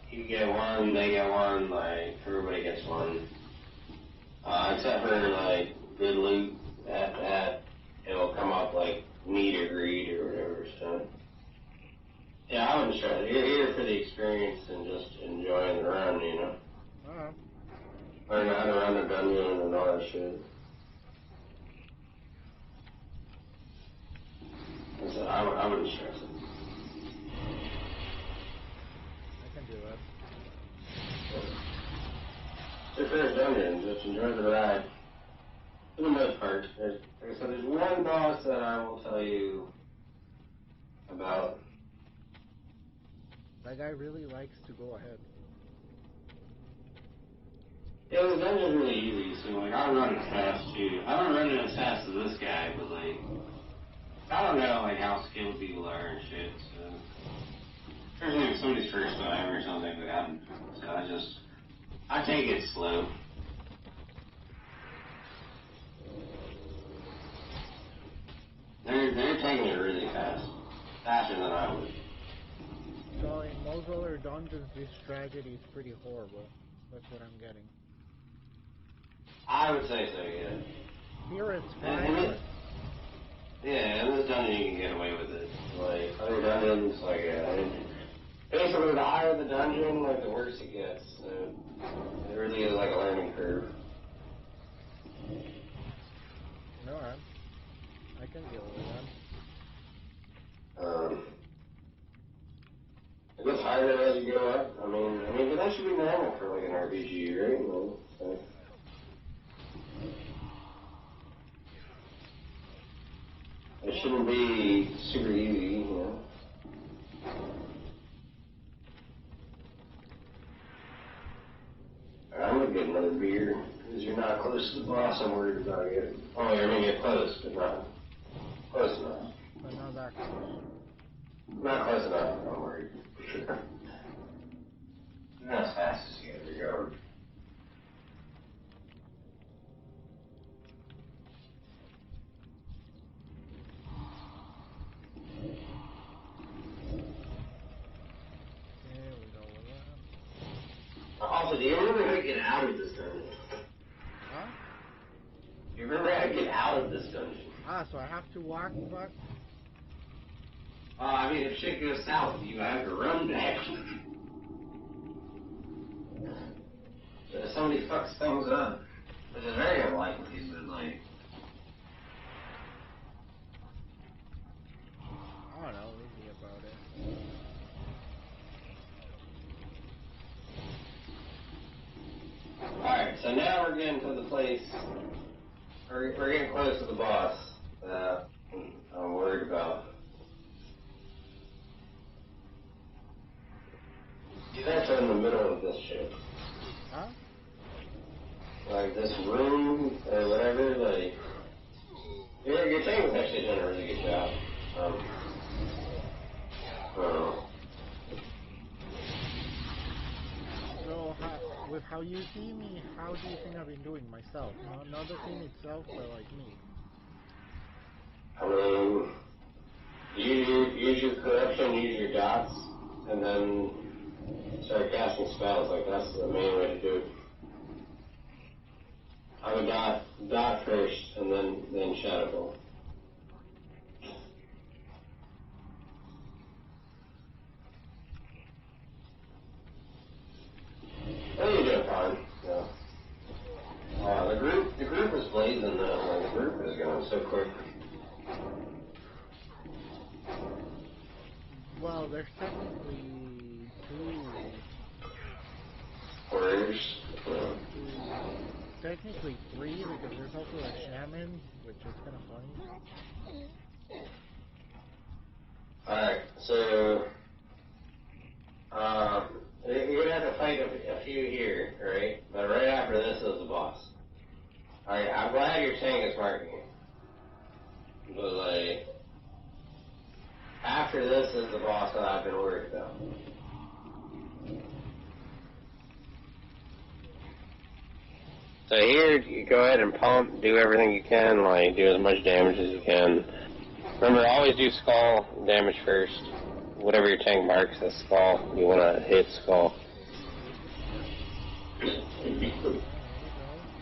You get one, they get one, like, everybody gets one. Except for, like, good loot, that it'll come up, like, need or greed or whatever, so... Yeah, I wouldn't stress it. You're here for the experience and just enjoying the run, you know? Alright. Learn how to run a dungeon and all that shit. So I wouldn't stress it. I can do that. It's your first dungeon, just enjoy the ride. For the most part. Like I said, there's one boss that I will tell you about. That guy really likes to go ahead. Yeah, the dungeon's really easy, so like I run it fast too. I don't run it as fast as this guy, but like I don't know like how skilled people are and shit, so especially if somebody's first time or something like that. So I take it slow. They're taking it really fast. Faster than I would. So in most other dungeons this strategy is pretty horrible. That's what I'm getting. I would say so, yeah. Here it's fine. Yeah, in this dungeon you can get away with it. Like, other dungeons, like, basically the higher the dungeon, like, the worse it gets. So, it really is like a learning curve. Alright. I can deal with that. It gets harder as you go up. I mean, but that should be normal for, like, an RPG, right? So. It shouldn't be super easy, you know. I'm gonna get another beer. Is your not close to the boss, I'm worried about it. Oh, you're gonna get close, but not close enough. But not that close. Not close enough, I'm worried. Not as fast as you ever go. There we go. Also, do you remember how to get out of this dungeon? Huh? Do you remember how to get out of this dungeon? Ah, so I have to walk back? I mean, if shit goes south, you have to run back. If somebody fucks things up, which is very unlikely, but like... I don't know, easy about it. Alright, so now we're getting to the place, we're getting close to the boss that I'm worried about. He's actually in the middle of this shit. Huh? Like this room or whatever, like... Your team's actually done a really good job. I don't know. So, with how you see me, how do you think I've been doing myself? Not the thing itself, but like me. I mean, use your corruption, use your dots, and then start casting spells. Like, that's the main way to do it. I would dot first, and then shadow ball. Oh, you're doing fine. Yeah. The group is blazing though. Like, the group is going so quick. Well, there's technically two. Warriors. Technically three, because there's also a shaman, which is kind of funny. Alright, so you're gonna have to fight a few here, right? But right after this is the boss. Alright, I'm glad your tank is marking it. But like, after this is the boss that I've been worried about. So here, you go ahead and pump, do everything you can, like, do as much damage as you can. Remember, always do skull damage first. Whatever your tank marks as skull, you want to hit skull.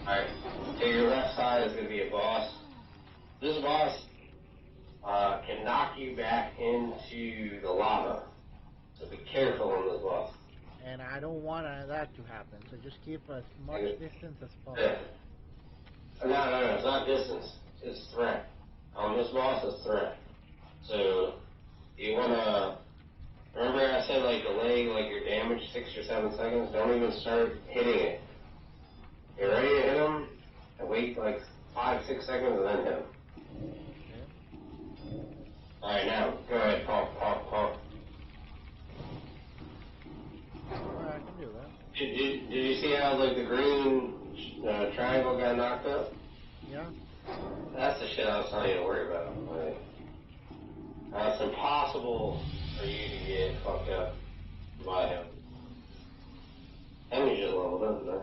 Alright, so your left side is going to be a boss. This boss can knock you back into the lava. So be careful on this boss. And I don't want that to happen, so just keep as much distance as possible. Yeah. No, it's not distance. It's threat. On this boss, it's threat. So, you want to... Remember I said, like, delay, like, your damage 6 or 7 seconds? Don't even start hitting it. You're ready to hit him, and wait, like, 5-6 seconds, and then hit him. Okay. Alright, now, go ahead, pump. Well, I can do that. Did you see how, like, the green triangle got knocked up? Yeah? That's the shit I was telling you to worry about. Like, it's impossible for you to get fucked up by him. And you just leveled up, man.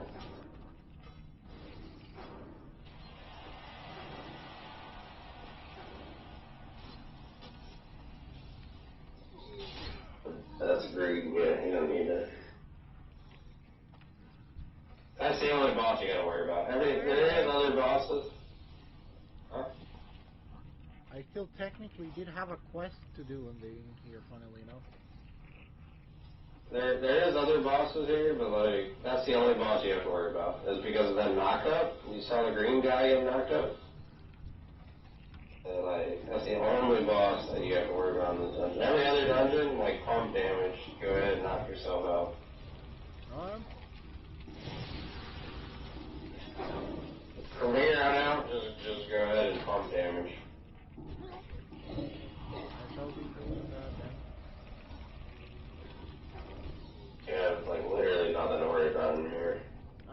That's greed, yeah, you don't need that. That's the only boss you gotta worry about. There is other bosses. Huh? I still technically did have a quest to do in here, funnily enough. There is other bosses here, but like, that's the only boss you have to worry about. Is because of that knockup. You saw the green guy get knocked up? And like, that's the only boss that you have to worry about in this dungeon. Every other dungeon, like pump damage, go ahead and knock yourself out. From here on out, just go ahead and pump damage. I shall be doing that then. You have like literally nothing to worry about in here.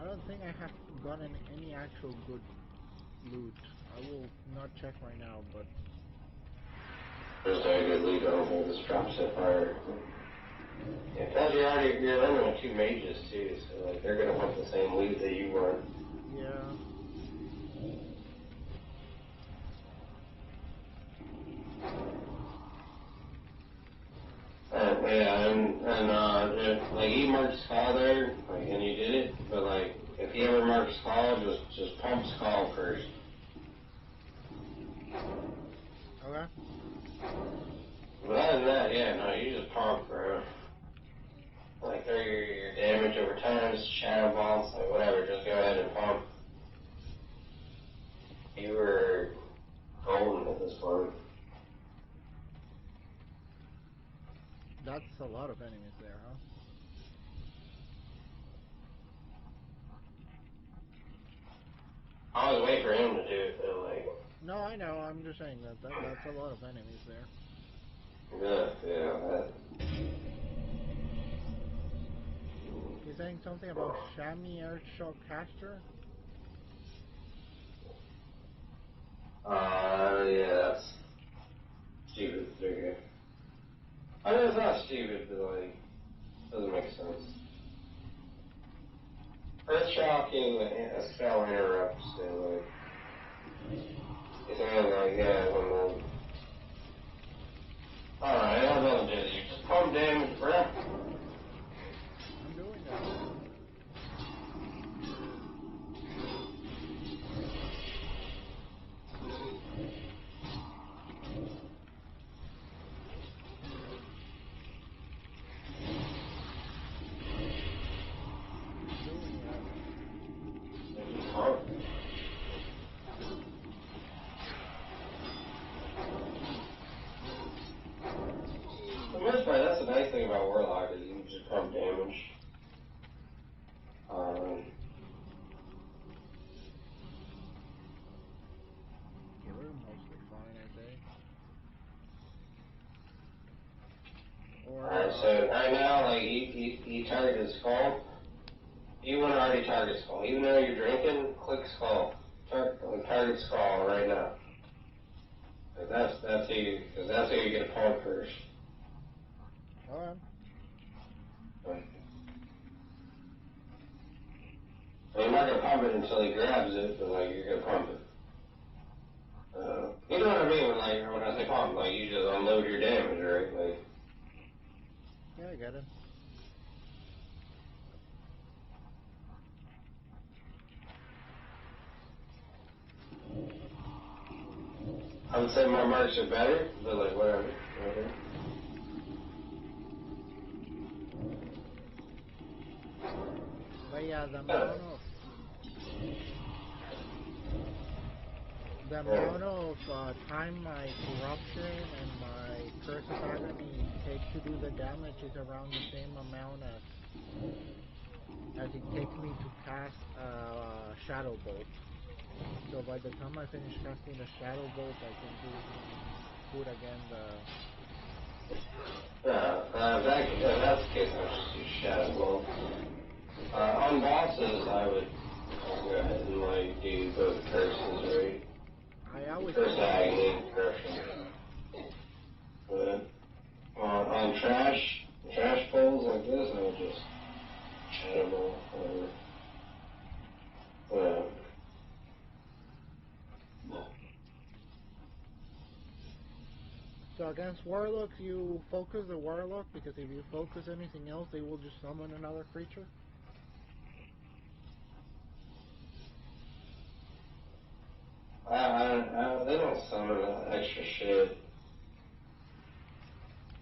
I don't think I have gotten any actual actual good loot. I will not check right now, but There's no good loot on here. This drops it fire. Yeah, because you're running with 2 mages too, so like they're gonna want the same loot that you want. yeah. If, like, he marked Skull there, like, and you did it, but, like, if you ever mark Skull, just pump Skull first. Okay. But other than that, yeah, no, you just pump, bro. Like, throw your damage over time, shadow balls, like, whatever, just go ahead and pump. You were golden at this point. That's a lot of enemies there, huh? I was waiting for him to do it, though, like... No, I know. I'm just saying that's a lot of enemies there. Yeah. You're saying something about Shami Airshock Caster? Yeah, that's stupid. Okay. I mean, it's not stupid, but, like, doesn't make sense. Earth shocking a spell interrupts, so, like, it's only like, yeah, when the... Alright, I'm gonna do you. Just pump damage, bro. I'm doing that. For the most part, that's the nice thing about Warlock, is you can just pump damage. Yeah, we're mostly fine, I think. Or, Alright, so right now, like, you target his skull. You want to already target skull. Even though you're drinking, click skull. Target skull right now. That's who you get a pump first. alright. Well, you're not gonna pump it until he grabs it, but like you're gonna pump it. You know what I mean? Like when I say pump, like you just unload your damage, right? Like. Yeah, I get it. I would say my marks are better, but like whatever. But yeah, the amount of time my corruption and my curse of agony take to do the damage is around the same amount as it takes me to cast Shadow Bolt. So by the time I finish casting the Shadow Bolt, I can put again the... That's the case. I would just use Shadow Ball. On bosses, I would go ahead and like do both curses, right? I always Curse agony and corruption. But on trash pulls like this, I would just Shadow Ball, whatever. So against Warlocks, you focus the Warlock, because if you focus anything else, they will just summon another creature? They don't summon extra shit.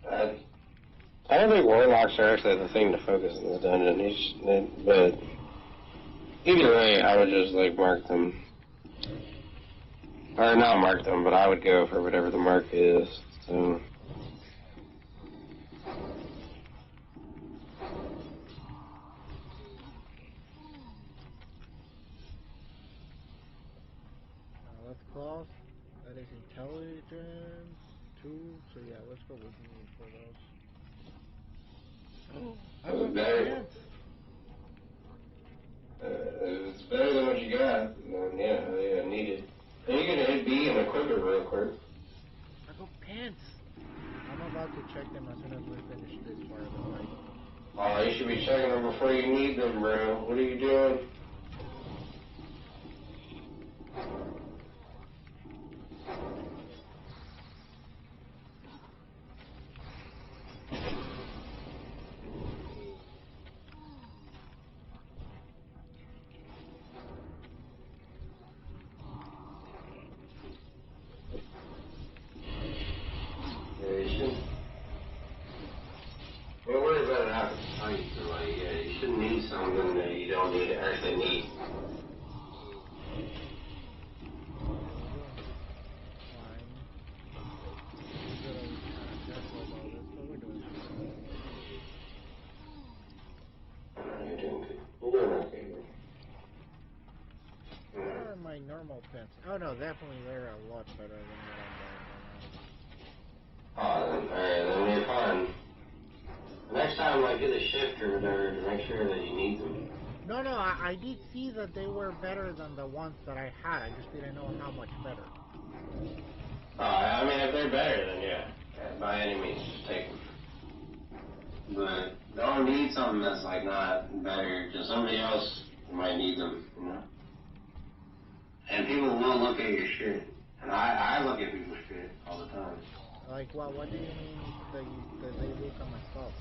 I don't think Warlocks are actually the thing to focus in this dungeon. But either way, I would just like mark them. Or not mark them, but I would go for whatever the mark is. So. That's class. That is intelligence 2. So yeah, let's go with me for those. I got my chance. It's better than what you got. Yeah, need it. And you can hit B and equip it real quick. I got pants. I'm about to check them as soon as we finish this part of the fight. Oh, you should be checking them before you need them, bro. What are you doing? Don't worry about it after the fight. So, like, yeah, you shouldn't need something that you don't need actually need. You're doing good. You're doing okay, man. Where are my normal pants? Oh no, definitely they're a lot better than what I'm wearing right now. Oh, then you're fine. Next time, like, get a shift or whatever to make sure that you need them. No, I did see that they were better than the ones that I had. I just didn't know how much better. Oh, I mean, if they're better, then yeah. By any means, just take them. But don't need something that's, like, not better, because somebody else might need them, you know? And people will look at your shit. And I look at people's shit all the time. Like, well, what do you mean that they look at my stuff?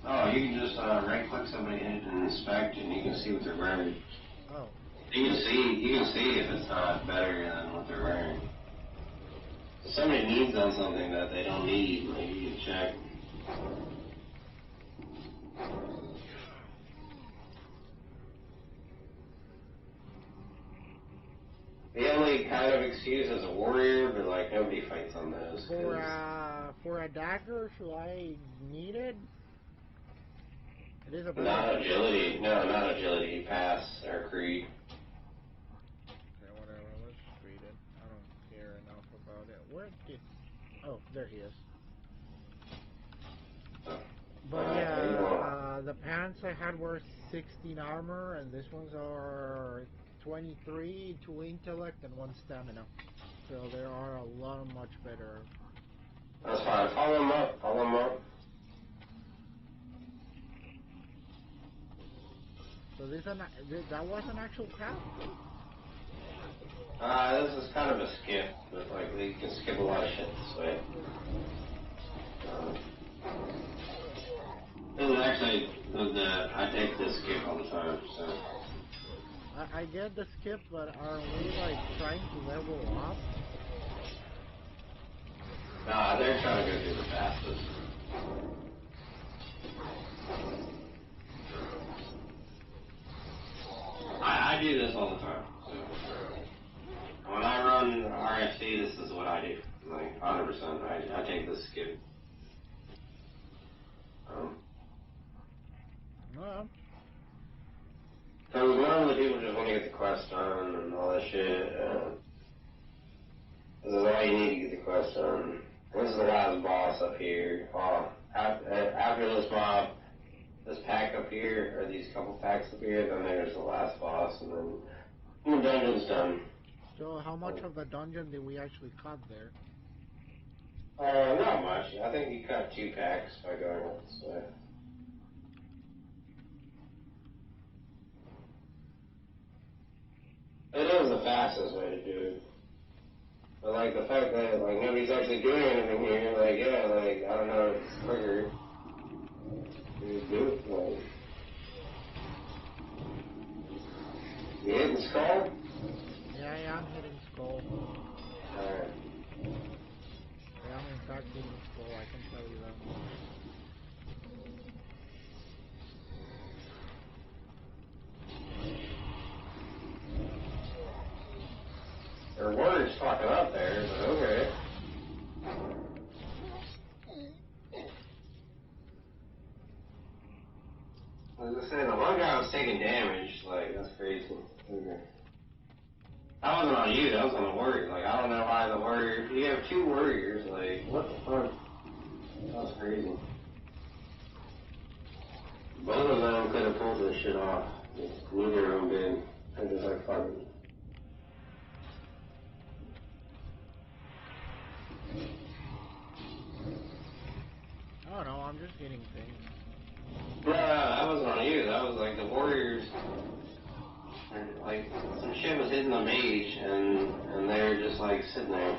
Oh, you can just right-click somebody and inspect, and you can see what they're wearing. Oh. You can see if it's not better than what they're wearing. If somebody needs on something that they don't need, like, you can check. The only kind of excuse is a warrior, but like nobody fights on those. For a dagger, should I need it? It is a better. Not agility. No, not agility. Pass or creed. Okay, whatever. Let's just read it. I don't care enough about it. Where did? Oh, there he is. But yeah, the pants I had were 16 armor, and these ones are 23, 2 intellect, and 1 stamina. So they are a lot much better. That's fine. Follow them up. Follow them up. So that was an actual path? This is kind of a skip, but like you can skip a lot of shit this way. This is actually I take this skip all the time, so. I get the skip, but are we like trying to level up? Nah, they're trying to go through the fastest. I do this all the time. So when I run RFC, this is what I do. Like 100%. I take this skip. No. Because normally people just want to get the quest done and all that shit. This is all you need to get the quest done. This is the last boss up here. After this mob, this pack up here, or these couple packs up here, then there's the last boss, and then the dungeon's done. So how much of the dungeon did we actually cut there? Not much. I think you cut 2 packs by going this way. It is the fastest way to do it. But like the fact that like nobody's actually doing anything here, like yeah, like I don't know if it's quicker. You just do it, like you hitting skull? Yeah, I'm hitting skull. Alright. Yeah, I'm in fact hitting skull, I can tell you that much. There are words talking up there, but okay. I was just saying, the one guy was taking damage, like, that's crazy. Okay. That wasn't on you, that was on the warrior. Like, I don't know why the warrior, you have 2 warriors, like, what the fuck? That was crazy. Both of them could have pulled this shit off. Neither of them did. They're just like fucking. I don't know, I'm just getting things. No, that wasn't on you. That was like the warriors. Like some shit was hitting the mage, and they were just like sitting there.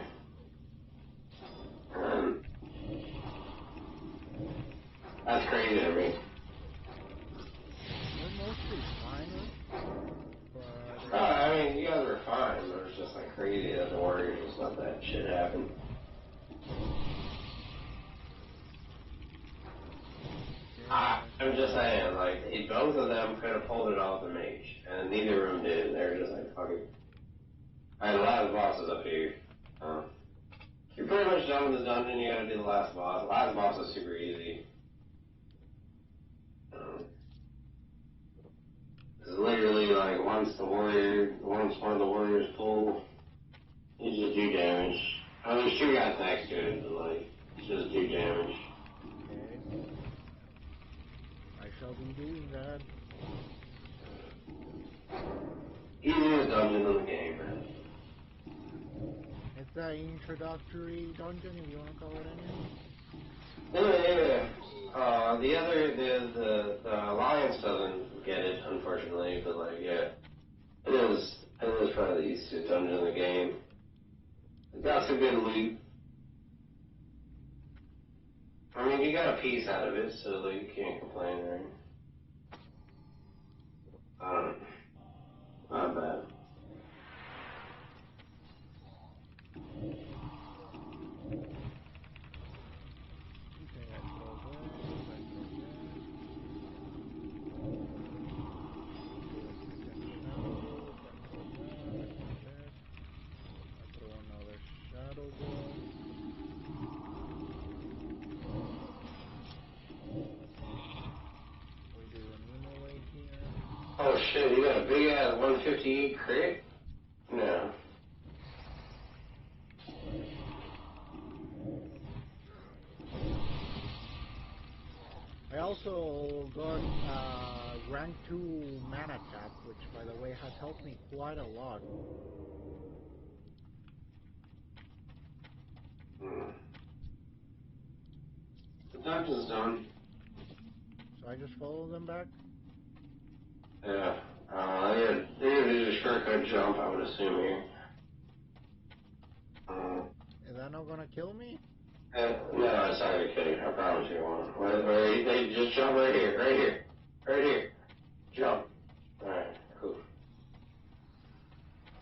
That's crazy to me. We're mostly fine, but... I mean, you guys were fine, but it was just like crazy that the warriors just let that shit happen. I'm just saying, like, both of them could have pulled it off the mage, and neither of them did. They were just like, fuck it. I had the last bosses up here. You're pretty much done with this dungeon, you gotta do the last boss. The last boss is super easy. It's literally like, once one of the warriors pull, you just do damage. I mean, there's two guys next to it, but like, just do damage. Okay. I shall be doing that. Easiest dungeon in the game, man. It's the introductory dungeon, if you want to call it anything. Yeah. The Alliance doesn't get it, unfortunately, but like, yeah. It is probably the easiest dungeon in the game. It got some good loot. I mean, you got a piece out of it, so like, you can't complain, right? Not bad. Okay, I throw this, I throw this. Do a second shadow bolt, I throw that, I throw this. I throw another shadow bolt. We do an immolate here. Oh shit, you got a big ass 158 crit? No. I also got rank 2 mana cap, which by the way has helped me quite a lot. The dungeon's done. So I just follow them back? Yeah. They're gonna do a shortcut jump, I would assume here. Is that not gonna kill me? No, it's not gonna kill you. I promise you won't. Where they just jump right here, right here, right here. Jump. Alright, cool.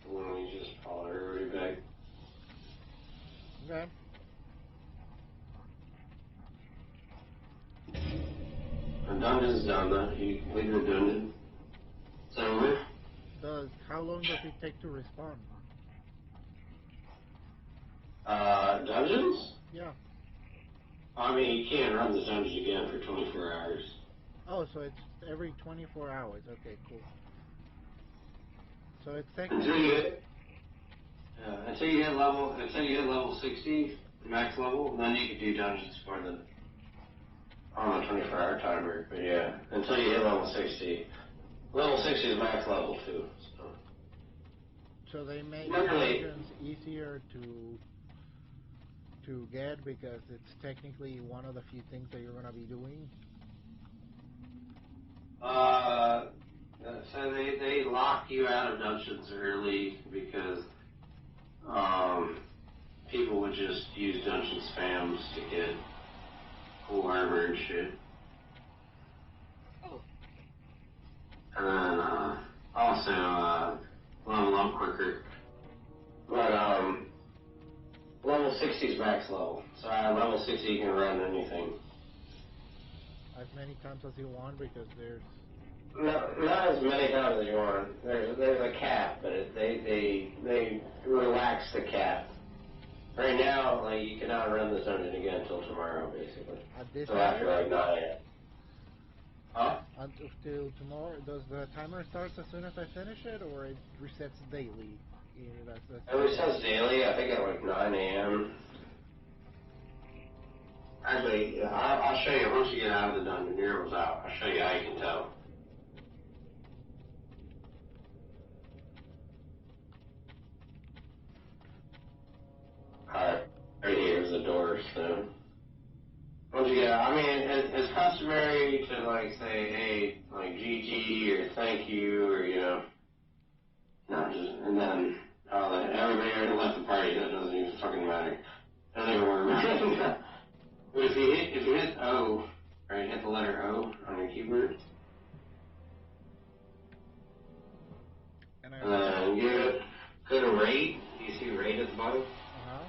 Let me just follow everybody back. Okay. The dungeon's done, though. You completed the dungeon. It's over. How long does it take to respawn? Dungeons? Yeah. I mean, you can't run the dungeon again for 24 hours. Oh, so it's every 24 hours. Okay, cool. So it's Until you hit level 60, max level, then you can do dungeons for the on a 24-hour timer. But yeah, until you hit level 60. Level 60 is max level too. So they make Literally. dungeons easier to get because it's technically one of the few things that you're gonna be doing. So they lock you out of dungeons early because people would just use dungeon spams to get cool armor and shit. And then also level up quicker. But level 60 is max level. So at level 60 you can run anything. As many times as you want because there's... No, not as many times as you want. There's a cap, but they relax the cap. Right now, like, you cannot run this dungeon again until tomorrow, basically. At this So after hour? like 9 a.m. Huh? Until tomorrow? Does the timer start as soon as I finish it, or it resets daily? Yeah, It resets daily, I think at like 9 a.m. Actually, I'll show you once you get out of the dungeon. You're almost out. I'll show you how you can tell. Alright, right here's the door, so. Once you get out, I mean, it's customary to, like, say, hey, like, GG, or thank you, or, you know. No, just, and then, everybody already left the party, that doesn't even fucking matter. I don't even remember. But if you hit O, right, hit the letter O on your keyboard, And you go to rate. You see rate at the bottom? Uh-huh.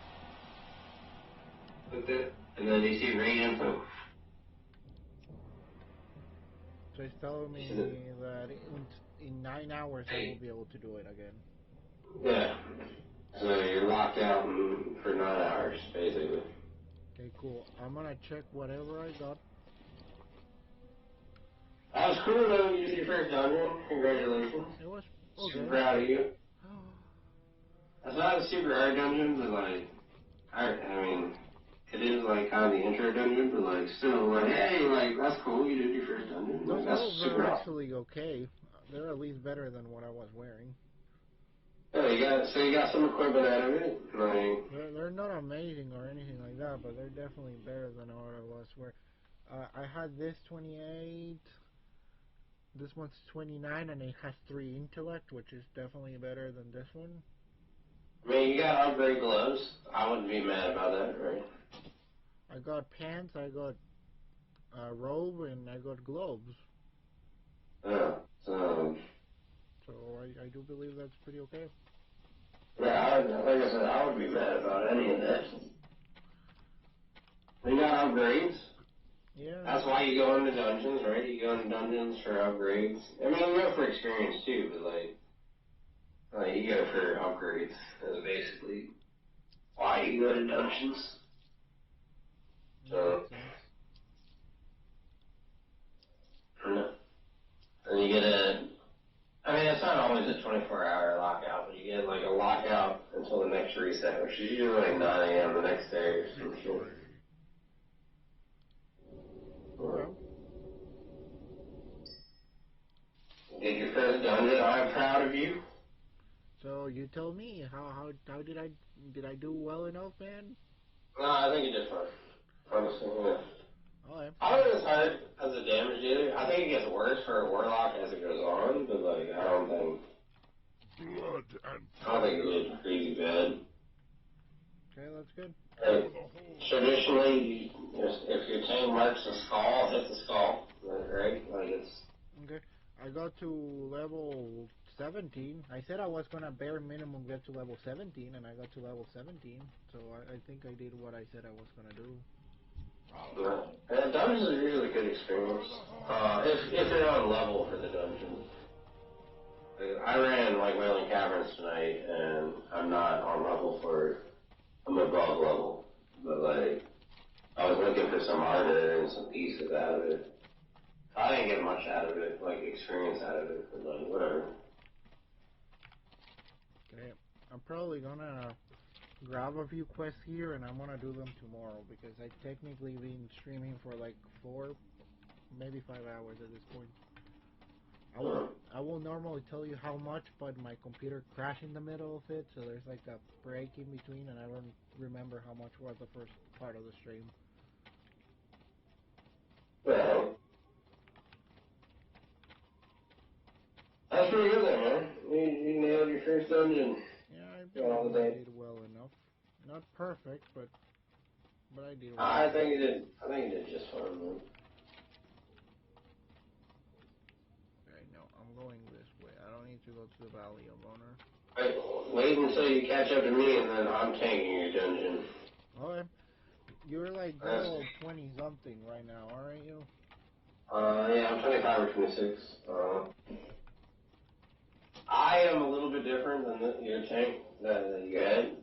Click that. And then you see rate info. So it's telling me that in 9 hours I will be able to do it again. Yeah. So you're locked out for 9 hours, basically. Okay, cool. I'm gonna check whatever I got. That was cool though. You did your first dungeon. Congratulations. It was Super okay. proud of you. That's not a super hard dungeon, but like, I mean, it is like kind of the intro dungeon, but like still like, hey, like that's cool. You did your first dungeon. Those Like, that's robes super are awesome. actually okay. They're at least better than what I was wearing. Yeah, you got some equipment out of it. Like, They're not amazing or anything like that, but they're definitely better than what I was wearing. I had this 28. This one's 29, and it has 3 intellect, which is definitely better than this one. I mean, you got upgrade gloves. I wouldn't be mad about that, right? I got pants, I got a robe, and I got gloves. Yeah. So I do believe that's pretty okay. Yeah, like I said, I wouldn't be mad about any of that. You got upgrades. Yeah. That's why you go into dungeons, right? You go into dungeons for upgrades. I mean, you go for experience too, but like you go for upgrades. That's basically why you go to dungeons. That makes sense. And you get I mean, it's not always a 24-hour lockout, but you get like a lockout until the next reset, which is usually like 9 a.m. the next day or some shit. Okay. Did your first dungeon? I'm proud of you. So you tell me, how did I do well enough, man? No, I think you did fine. Honestly, yeah. Okay. I don't think it's hard as a damage dealer. I think it gets worse for a warlock as it goes on, but like I don't think it did crazy bad. Okay, that's good. Like, traditionally, if your tank marks a skull, hit the skull, right? Like it's. Okay. I got to level 17. I said I was gonna bare minimum get to level 17, and I got to level 17. So I think I did what I said I was gonna do. And dungeons are usually a good experience. If you're on level for the dungeon. Like, I ran like Wailing Caverns tonight, and I'm not on level for it. I'm above level, but like I was looking for some harder and some pieces out of it. I didn't get much out of it, like experience out of it, but like whatever. Okay. I'm probably gonna grab a few quests here, and I'm gonna do them tomorrow because I technically been streaming for like 4, maybe 5 hours at this point. I will normally tell you how much, but my computer crashed in the middle of it, so there's like a break in between, and I don't remember how much was the first part of the stream. Well, that's pretty good there, man. You nailed your first dungeon. Yeah, I believe I did well enough. Not perfect, but I did well. I think you did. I think you did just fine, man. Right now, I'm going this way. I don't need to go to the Valley of Honor. Wait until you catch up to me, and then I'm tanking your dungeon. Okay. You're like level 20 something right now, aren't you? Yeah, I'm 25 or 26. I am a little bit different than your tank that you had.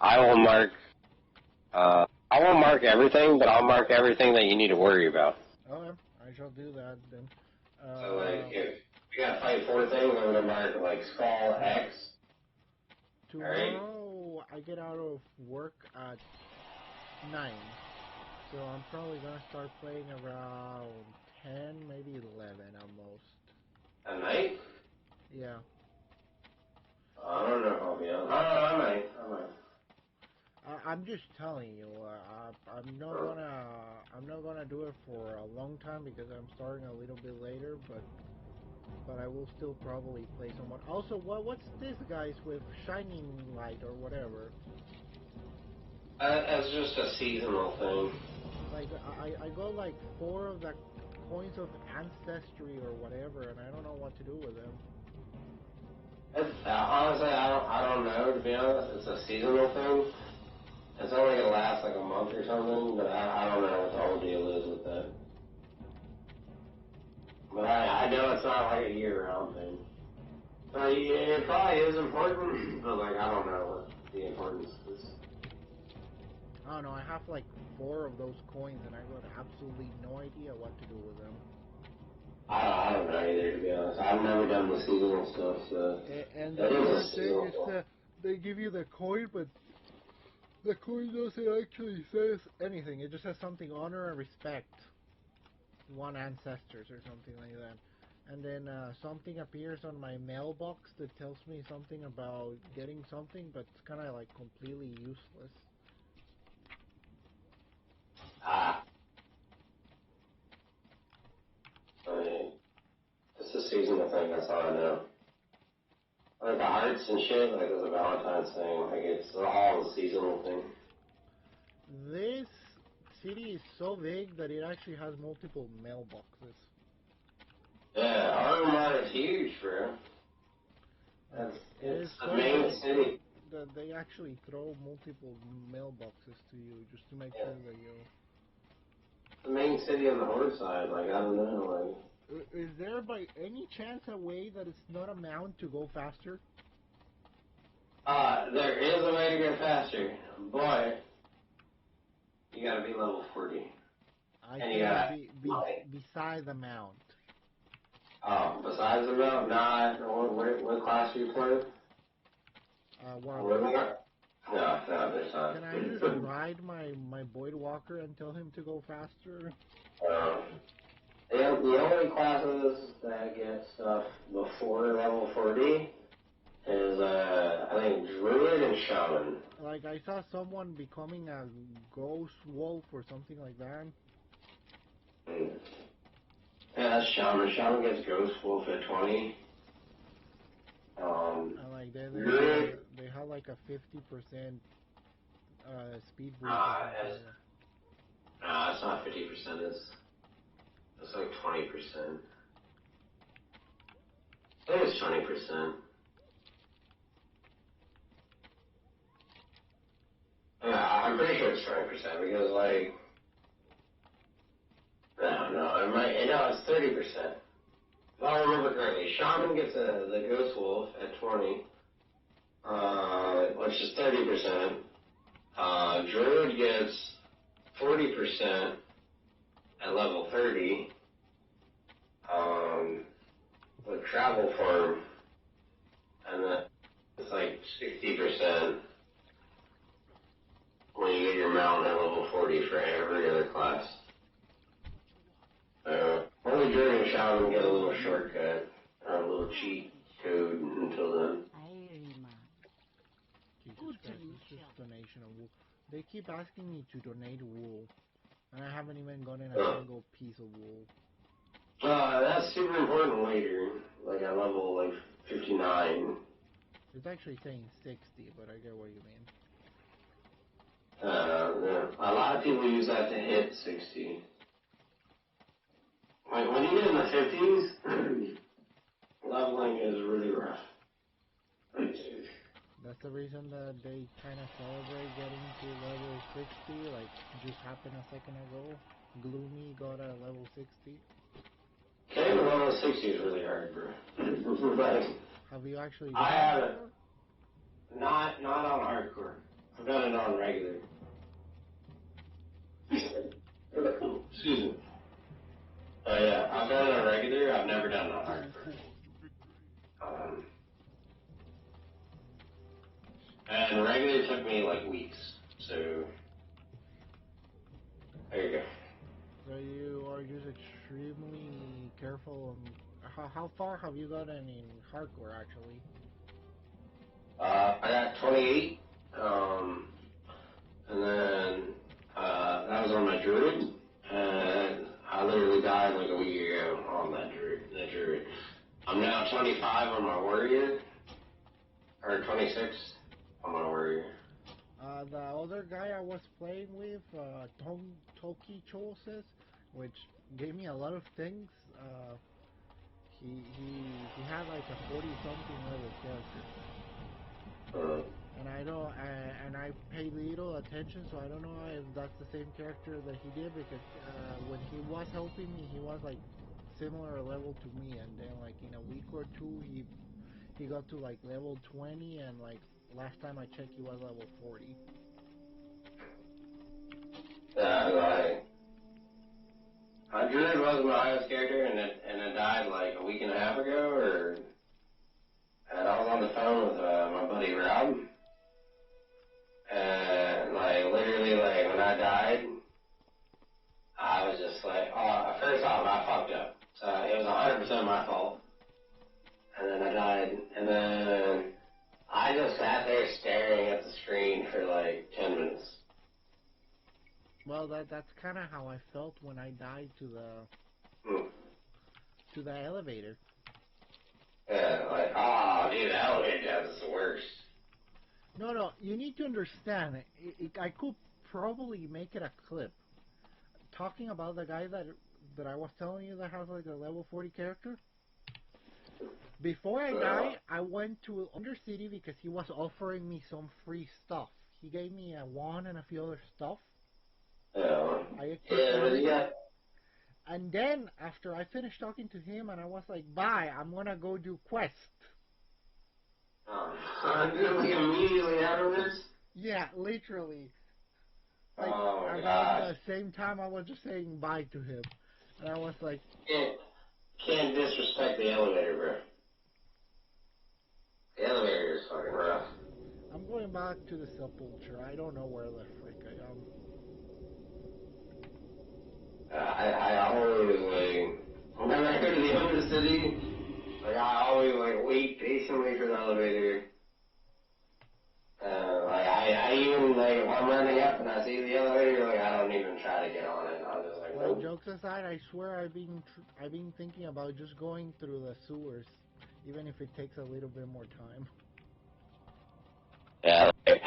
I won't mark everything, but I'll mark everything that you need to worry about. Okay, I shall do that then. So, like, if you gotta fight 4 things, I'm gonna mark, like, Skull X. Tomorrow, I get out of work at 9. So I'm probably gonna start playing around 10, maybe 11 at most. At night? Yeah. I don't know, I'll be honest. I might. I'm just telling you, I'm not gonna do it for a long time because I'm starting a little bit later, but I will still probably play someone. Also, what's this guys with shining light or whatever? That's just a seasonal thing. Like I got like 4 of the coins of ancestry or whatever, and I don't know what to do with them. Honestly, I don't know, to be honest. It's a seasonal thing. It's only gonna last like a month or something, but I don't know what the whole deal is with that. But I know it's not like a year-round thing. So it probably is important, but like I don't know what the importance is. I don't know. I have like 4 of those coins, and I got absolutely no idea what to do with them. I don't know either, to be honest. I've never done the seasonal stuff, so And the other thing is that they give you the coin, but the coin doesn't actually says anything. It just says something honor and respect one ancestors or something like that. And then something appears on my mailbox that tells me something about getting something, but it's kind of like completely useless. I mean, it's a seasonal thing, that's all I know. Like the hearts and shit, like there's a Valentine's thing, like it's all a seasonal thing. This city is so big that it actually has multiple mailboxes. Yeah, Armor is huge, bro. It's the main city. That they actually throw multiple mailboxes to you just to make sure that you... The main city on the Horde side, like, I don't know, like... Is there by any chance a way that it's not a mount to go faster? There is a way to go faster, but you gotta be level 40. I can be beside the mount. Besides the mount, what class do you play? Warcraft. No, there's not. Can I just ride my Void Walker and tell him to go faster? The only classes that get stuff before level 40 is, I think, Druid and Shaman. Like, I saw someone becoming a ghost wolf or something like that. Yeah, that's Shaman. Shaman gets Ghost Wolf at 20. And like they had like a 50% speed boost. Nah, it's not 50%. It's like 20%. I think it's 20%. Yeah, I'm pretty sure it's 20% because, like, no, it's 30%. If I remember correctly, Shaman gets the Ghost Wolf at 20, which is 30%. Druid gets 40% at level 30. With Travel Farm, and then it's like 60% when you get your mount at level 40 for every other class. Only Druid and Shaman get a little shortcut, or a little cheat code until then. Jesus Christ, it's just donation of wool. They keep asking me to donate wool, and I haven't even gotten a single piece of wool. That's super important later, like at level like 59. It's actually saying 60, but I get what you mean. Yeah. A lot of people use that to hit 60. Like when you get in the 50s, leveling is really rough. That's the reason that they kind of celebrate getting to level 60, like just happened a second ago. Gloomy got a level 60. Getting to level 60 is really hard, bro. Like, have you actually done it before? Not on hardcore. I've done it on regular. Excuse me. Yeah, I've done it on regular. I've never done it on hardcore. And regular took me like weeks. So, There you go. So you are just extremely careful. How far have you gotten in hardcore, actually? I got 28, and then that was on my druid, and I literally died like a week ago on that druid. I'm now 25 on my warrior, or 26 on my warrior. The other guy I was playing with, Toki Chose, which gave me a lot of things. He had like a 40-something level character, and I don't, and I paid little attention, so I don't know if that's the same character that he did, because when he was helping me, he was like similar level to me, and then like in a week or two, he got to like level 20, and like last time I checked, he was level 40. Like, druid was my highest character, and it died like a week and a half ago, and I was on the phone with my buddy Rob, and like literally like when I died, I was just like, oh, first off, I fucked up, so it was 100% my fault, and then I died, and then I just sat there staring at the screen for like 10 minutes. Well, that's kind of how I felt when I died to the elevator. Yeah, like, oh, dude, the elevator death is the worst. No, you need to understand. I could probably make it a clip talking about the guy that I was telling you that has like a level 40 character. Before I died, I went to Undercity because he was offering me some free stuff. He gave me a wand and a few other stuff. I equipped everything. Yeah. And then, after I finished talking to him, and I was like, bye, I'm gonna go do quest. Like immediately afterwards? Yeah, literally. Like, Oh my about God. the same time I was just saying bye to him. And I was like... Can't disrespect the elevator, bro. The elevator is fucking rough. I'm going back to the Sepulchre. I don't know where the frick I am. I always, like, whenever I go to the Undercity, like, I always, like, wait patiently for the elevator. Like, I even, like, if I'm running up and I see the elevator, like, I don't even try to get on it. I'm just like, Well, nope. jokes aside, I swear I've been thinking about just going through the sewers, even if it takes a little bit more time. Yeah, like,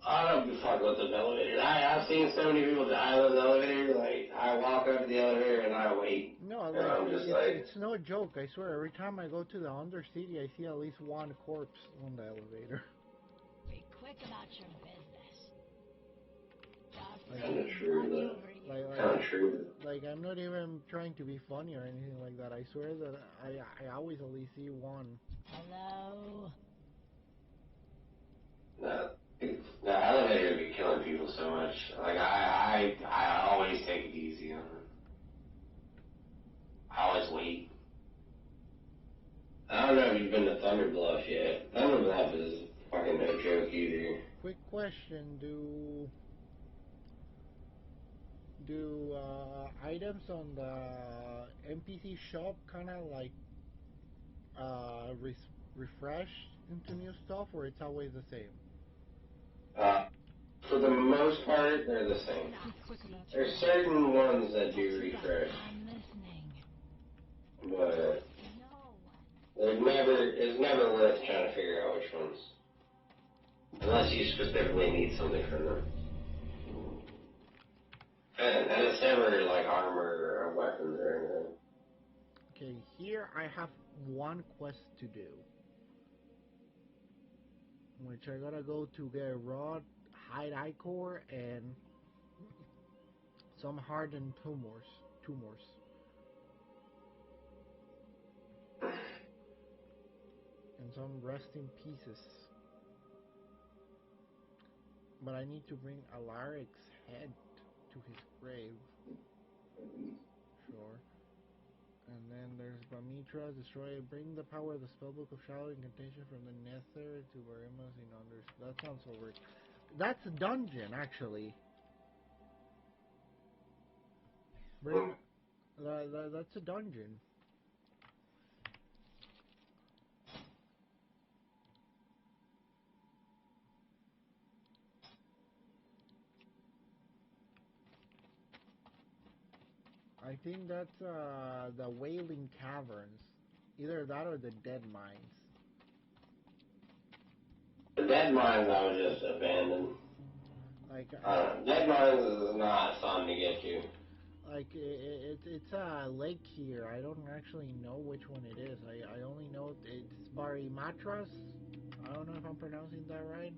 I don't give a fuck about those elevators. I've seen so many people die on the elevator. Like, I walk up to the elevator and I wait. No, And like, I'm just like, it's no joke. I swear, every time I go to the Undercity, I see at least one corpse on the elevator. Be quick about your business. kind of true, Like, kind of true. like, I'm not even trying to be funny or anything like that. I swear that I always at least see one. Hello? No, the elevator be killing people so much. Like, I always take it easy on them. I always wait. I don't know if you've been to Thunder Bluff yet. Thunder Bluff is fucking no joke either. Quick question: Do items on the NPC shop kind of like refresh into new stuff, or it's always the same? For the most part, they're the same. There's certain ones that do refresh, I'm listening. but No. it's never worth trying to figure out which ones. Unless you specifically need something from them. And it's never like armor or weapons or anything. Okay, here I have one quest to do, which I gotta go to get raw hide ichor and some hardened tumors, and some resting pieces. But I need to bring Alaric's head to his grave. Sure. And then there's Bamitra, destroy, bring the power of the spellbook of shadow incantation from the nether to Varimus in Unders. That sounds over. That's a dungeon, actually. That's a dungeon. I think that's the Wailing Caverns. Either that or the Dead Mines. The Dead Mines I was just abandoned. Like Dead Mines is not fun to get to. Like it's a lake here. I don't actually know which one it is. I only know it's Barimatras. I don't know if I'm pronouncing that right.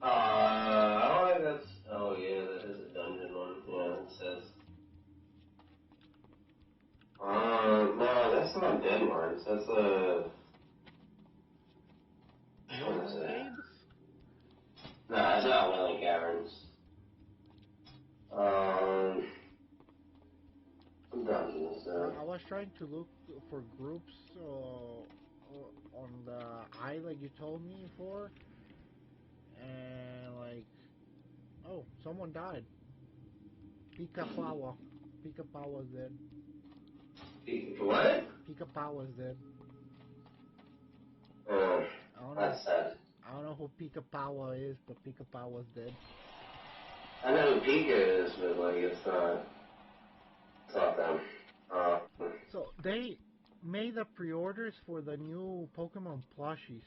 I don't think that's. Oh yeah, that is a dungeon one. Yeah, it says. No, that's not Dead Mines. That's a. What is that? No, that's not Wailing Caverns. Dungeons. I was trying to look for groups on the island you told me for, and like, oh, someone died. Pikapawa. Pikapawa's dead. What? Pikapawa's dead. Oh, that's sad. I don't know who Pikapawa is, but Pikapawa's dead. I know who Pika is, but like it's not them. So they made the pre-orders for the new Pokemon plushies,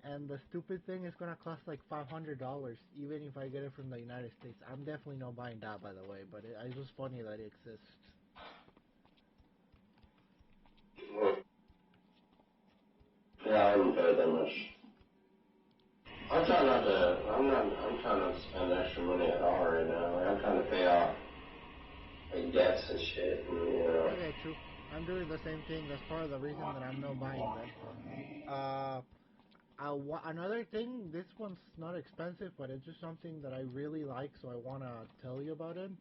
and the stupid thing is gonna cost like $500, even if I get it from the United States. I'm definitely not buying that, by the way, but it's just funny that it exists. Yeah, I wouldn't pay that much. I'm trying not to spend extra money at all right now. Like, I'm trying to pay off like debts and shit, and you know. Okay, true. I'm doing the same thing. That's part of the reason that I'm not buying them. Another thing, this one's not expensive, but it's just something that I really like, so I want to tell you about it.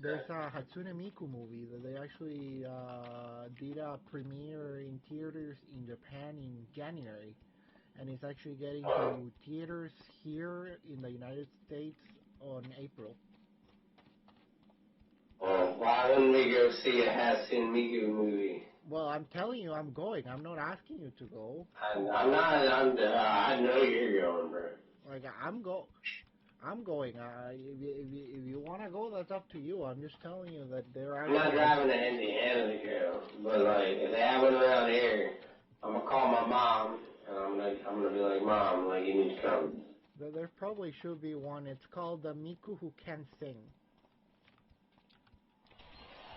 There's a Hatsune Miku movie that they actually did a premiere in theaters in Japan in January, and it's actually getting to theaters here in the United States on April. Why wouldn't we go see a Hatsune Miku movie? Well, I'm telling you, I'm going. I'm not asking you to go. I'm not. I know you're going, bro. Like I'm going. If you want to go, that's up to you. I'm just telling you that there are. I'm not driving to Indiana to go, but like if they have one around here, I'm gonna call my mom and I'm gonna be like, Mom, like you need to come. There probably should be one. It's called the Miku Who Can Sing.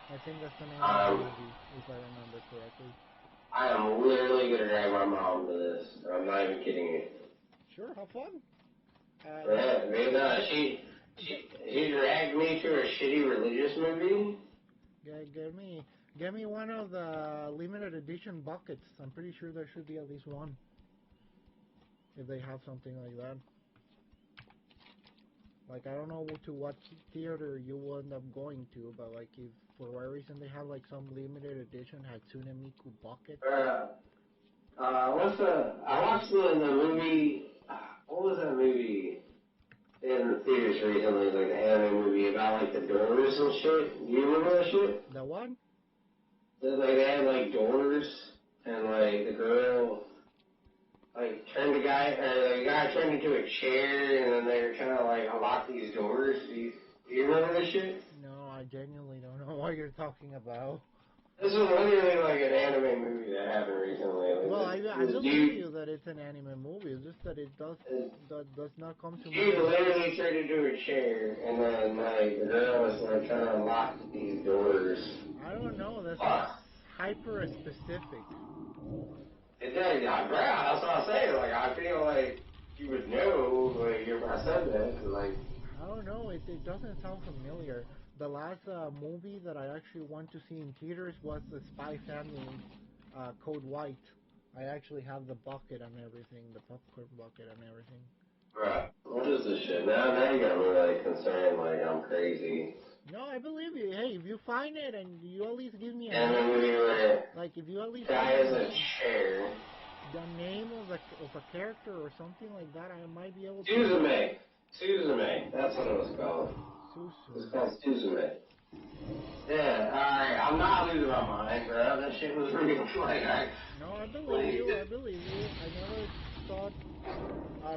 I think that's the name of the movie, if I remember correctly. I am literally gonna drag my mom to this. I'm not even kidding you. Sure, have fun. She dragged me to a shitty religious movie. Get me one of the limited edition buckets. I'm pretty sure there should be at least one. If they have something like that. Like, I don't know to what theater you will end up going to, but like if for whatever reason they have like some limited edition Hatsune Miku bucket. I watched the movie, what was that movie in the theaters recently, like the anime movie about like the doors and shit. Do you remember that shit? The what? Like they had like doors and like the girl like turned the guy turned into a chair and then they were trying to like unlock these doors. Do you remember this shit? No, I genuinely don't know what you're talking about. This was literally like an anime movie that happened recently. Like, well, I believe you that it's an anime movie. It's just that it does not come to me. He literally turned into a chair, and then like the girl was like trying to unlock these doors. I don't know. That's hyper specific. It does, yeah, bro. That's what I'm saying. Like I feel like you would know, like if I said that, like. I don't know. It doesn't sound familiar. The last movie that I actually went to see in theaters was the Spy Family Code White. I actually have the bucket and everything, the popcorn bucket and everything. Bruh, what is this shit? Now you got me like concerned, like I'm crazy. No, I believe you. Hey, if you find it and you at least give me a And a name, movie where like if you at least guy give has me a chair. the name of a character or something like that, I might be able to. Suzume. Suzume. That's what it was called. It was Susu. called Suzume. Yeah, alright, I'm not losing my mind, bro. That shit was real. Like, No, I believe you. I believe you. I never thought.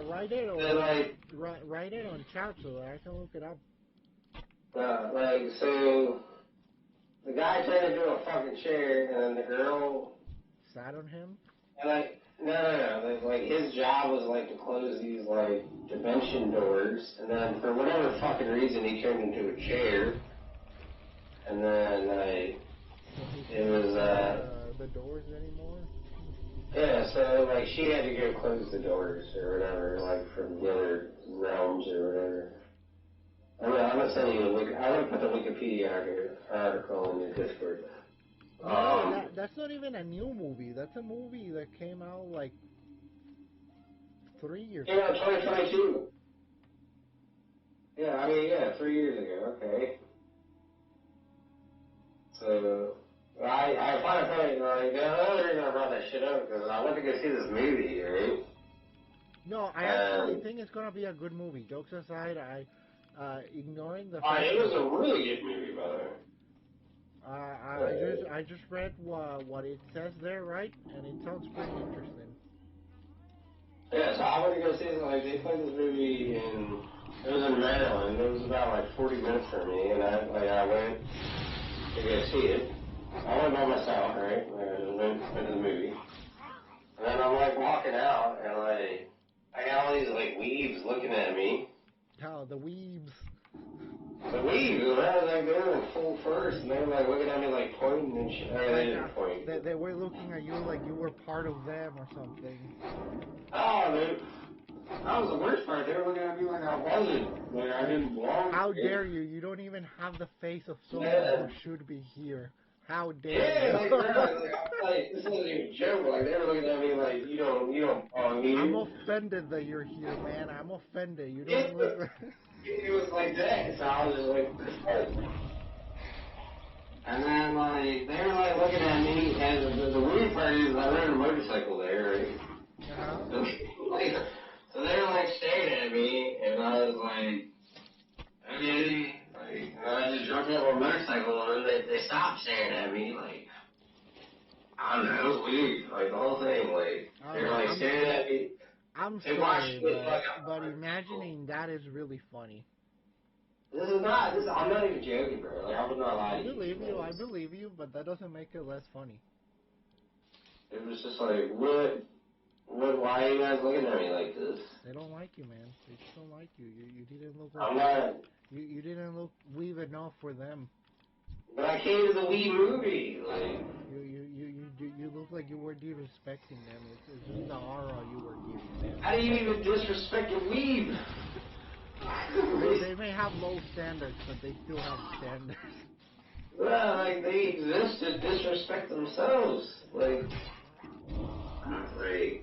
Write it or like, write it on chat so I can look it up. like, so the guy turned into a fucking chair, and then the girl, Sat on him. and like, no, like his job was like to close these like dimension doors, and then for whatever fucking reason he turned into a chair, and then like it was The doors anymore. yeah, so like she had to go close the doors or whatever, like from the other realms or whatever. I'm gonna send you I'm gonna put the Wikipedia article in your Discord. No, that's not even a new movie. That's a movie that came out like 3 years Came out ago. 2022. Yeah, I mean, yeah, 3 years ago. Okay. So I find it funny. Like the other reason I brought that shit up because I went to go see this movie, right? No, I actually think it's gonna be a good movie. Jokes aside, ignoring the fact It was a really good movie, by the way. I just read what it says there, right? And it sounds pretty interesting. Yeah, so I went to go see it. Like they played this movie in it was in Maryland. It was about like 40 minutes from me, and I went to go see it. I went by myself, right? Like, I just went to the movie, and then I'm like walking out, and like I got all these like weebs looking at me. Oh, the weebs. The weebs, like they were in full first, and they were like looking at me like pointing and shit. They didn't point. They were looking at you like you were part of them or something. Oh, dude. That was the worst part. They were looking at me like I wasn't. Like I didn't belong. How dare you? You don't even have the face of someone who should be here. How dare Yeah, you? like, bro, like, this wasn't even a joke. Like, they were looking at me like, you don't belong here. I'm offended that you're here, man. I'm offended. You don't look. It was like that. So I was just like, and then, like, they were, like, looking at me, and the weird part is I rode a motorcycle there, right? Uh-huh. So they were, like, staring at me, and I was like, okay. Like, and I just jumped on my motorcycle, and they stopped staring at me, like, I don't know, it was weird. Like, the whole thing, like, they were, like, staring at me. I'm They sorry, watched it, but imagining that is really funny. I'm not even joking, bro. Like, I would not lie to you. I believe you, but that doesn't make it less funny. It was just like, why are you guys looking at me like this? They don't like you, man. They just don't like you. You didn't look I'm not. You didn't look weave enough for them. But I came to the Wii movie, like. You look like you were disrespecting them. It's just the aura you were giving them. How do you even disrespect a weeb? They may have low standards, but they still have standards. Well, like, they exist to disrespect themselves. Like,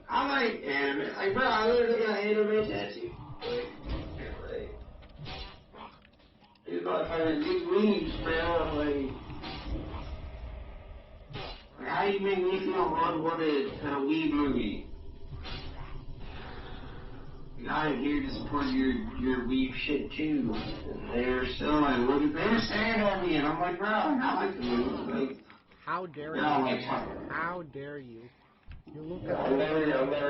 I like anime. Like, bro, I literally got anime tattoo. Like, these motherfuckers, these weebs, bro, like, how do you make me feel unwanted in a weeb movie? I'm here to support your weeb shit too. And they're still like, they were staring at me, and I'm like, bro, I like the movie. Like, How dare you? Like, how dare you? You look at I'm never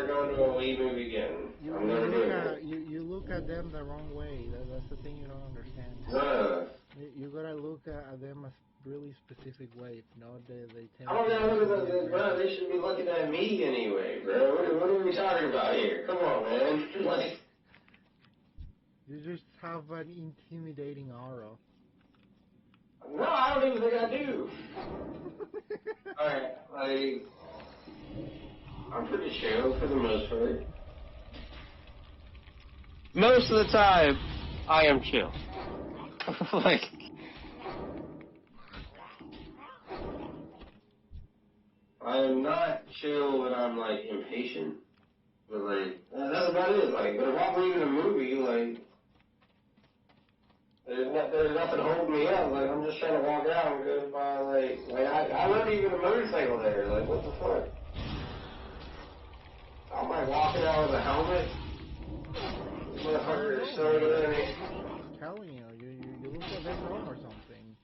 going to a weeb movie again. I'm never doing it. You look at them the wrong way. That's the thing you don't understand. You gotta look at them a really specific way. If not, they tend. I don't know. Look at bro. They should be looking at me anyway, bro. What are we talking about here? Come on, man. Like, you just have an intimidating aura. no, I don't even think I do. Alright, like, I'm pretty chill for the most part. Most of the time, I am chill. Like, I am not chill when I'm, like, impatient. But, like, that's about it. Like, but if I'm leaving a movie, like, there's nothing holding me up. Like, I'm just trying to walk out and go by, I wasn't even a motorcycle there. Like, what the fuck? I'm like walking out with a helmet. Motherfucker is so good at me. I'm telling you, you look a bit dumb or something.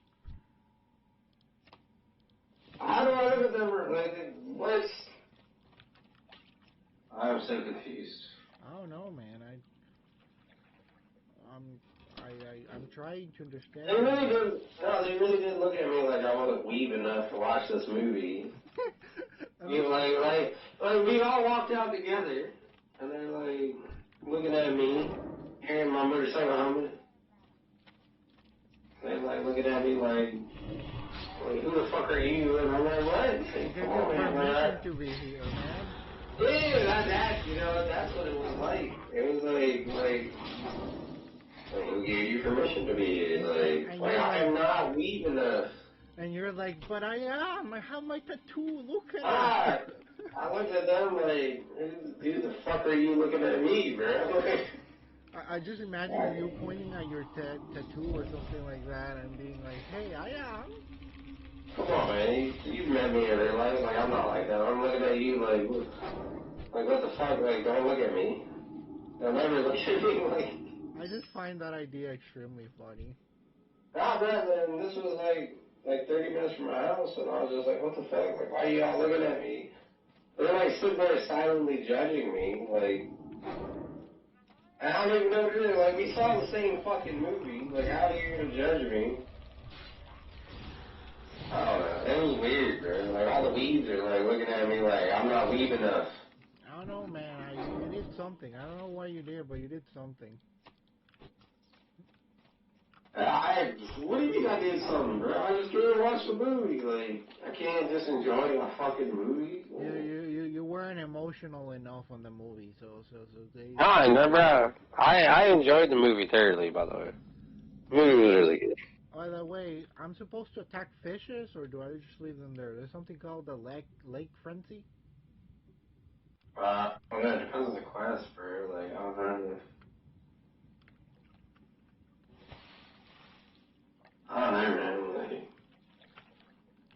How do I look at them? Like, what? I'm so confused. I don't know, man. I'm trying to understand. They really did. No, they really did look at me like I wasn't weeb enough to watch this movie. You know, like we all walked out together, and they're like looking at me, carrying my motorcycle helmet. They're like looking at me like who the fuck are you? And I'm like, what? Come on, man. To be here, man. Yeah, that's that's what it was like. It was like who gave you permission to be here? Like I am not weeb enough. And you're like, but I am. I have my tattoo. Look at it. I looked at them like, who the fuck are you looking at me, bro? I just imagine you pointing at your tattoo or something like that and being like, hey, I am. Come on, man. You've met me in real life. Like, I'm not like that. I'm looking at you like what the fuck? Like, don't look at me. Don't ever look at me like... I just find that idea extremely funny. Nah, man, this was like 30 minutes from my house, and I was just like, what the fuck? Like, why are y'all looking at me? They're like sitting there silently judging me, like... And I don't even know what it is. Like, we saw the same fucking movie. Like, how are you gonna judge me? I don't know. It was weird, bro. Like, all the weebs are, like, looking at me like, I'm not weeb enough. I don't know, man. You did something. I don't know what you did, but you did something. What do you mean I did something, bro? I just came and watched the movie. Like, I can't just enjoy a fucking movie. You weren't emotional enough on the movie, so they... No, bro. I enjoyed the movie thoroughly, by the way. The movie was really good. By the way, I'm supposed to attack fishes, or do I just leave them there? There's something called the lake frenzy? Well, that depends on the quest, bro. Like, I don't know. I don't know, man. Like,